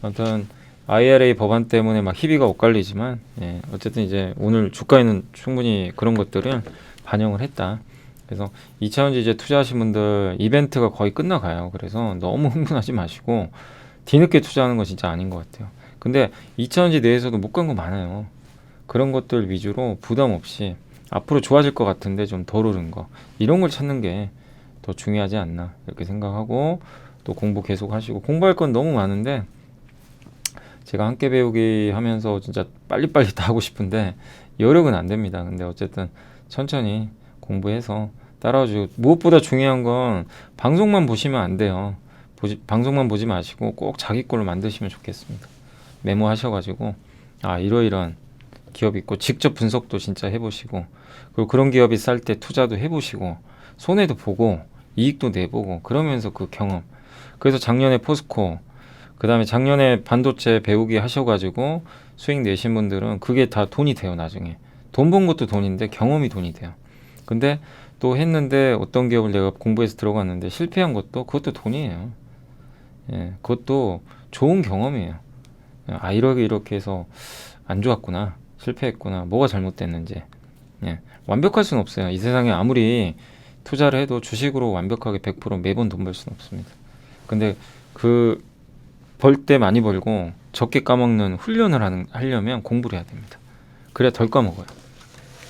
아무튼 IRA 법안 때문에 막 희비가 엇갈리지만, 예, 어쨌든 이제 오늘 주가에는 충분히 그런 것들을 반영을 했다. 그래서 2차전지 이제 투자하신 분들 이벤트가 거의 끝나가요. 그래서 너무 흥분하지 마시고 뒤늦게 투자하는 건 진짜 아닌 것 같아요. 근데 2차전지 내에서도 못 간 거 많아요. 그런 것들 위주로 부담 없이 앞으로 좋아질 것 같은데 좀 덜 오른 거, 이런 걸 찾는 게 더 중요하지 않나 이렇게 생각하고, 또 공부 계속 하시고, 공부할 건 너무 많은데 제가 함께 배우기 하면서 진짜 빨리빨리 다 하고 싶은데 여력은 안 됩니다. 근데 어쨌든 천천히 공부해서 따라와주고, 무엇보다 중요한 건 방송만 보시면 안 돼요. 방송만 보지 마시고 꼭 자기 걸로 만드시면 좋겠습니다. 메모하셔가지고 이러이러한 기업이 있고 직접 분석도 진짜 해보시고 그리고 그런 기업이 쌀 때 투자도 해보시고 손해도 보고 이익도 내보고 그러면서 그 경험. 그래서 작년에 포스코 그다음에 작년에 반도체 배우기 하셔가지고 수익 내신 분들은 그게 다 돈이 돼요. 나중에 돈 번 것도 돈인데 경험이 돈이 돼요. 근데 또 했는데 어떤 기업을 내가 공부해서 들어갔는데 실패한 것도 그것도 돈이에요. 예, 그것도 좋은 경험이에요. 아 이렇게 해서 안 좋았구나, 실패했구나, 뭐가 잘못됐는지. 예, 완벽할 수는 없어요. 이 세상에 아무리 투자를 해도 주식으로 완벽하게 100% 매번 돈 벌 수는 없습니다. 근데 그 벌 때 많이 벌고 적게 까먹는 훈련을 하려면 공부를 해야 됩니다. 그래야 덜 까먹어요.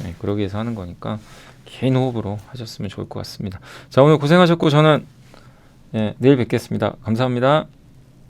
예, 그러기 위해서 하는 거니까 개인 호흡으로 하셨으면 좋을 것 같습니다. 자, 오늘 고생하셨고 저는 내일 뵙겠습니다. 감사합니다.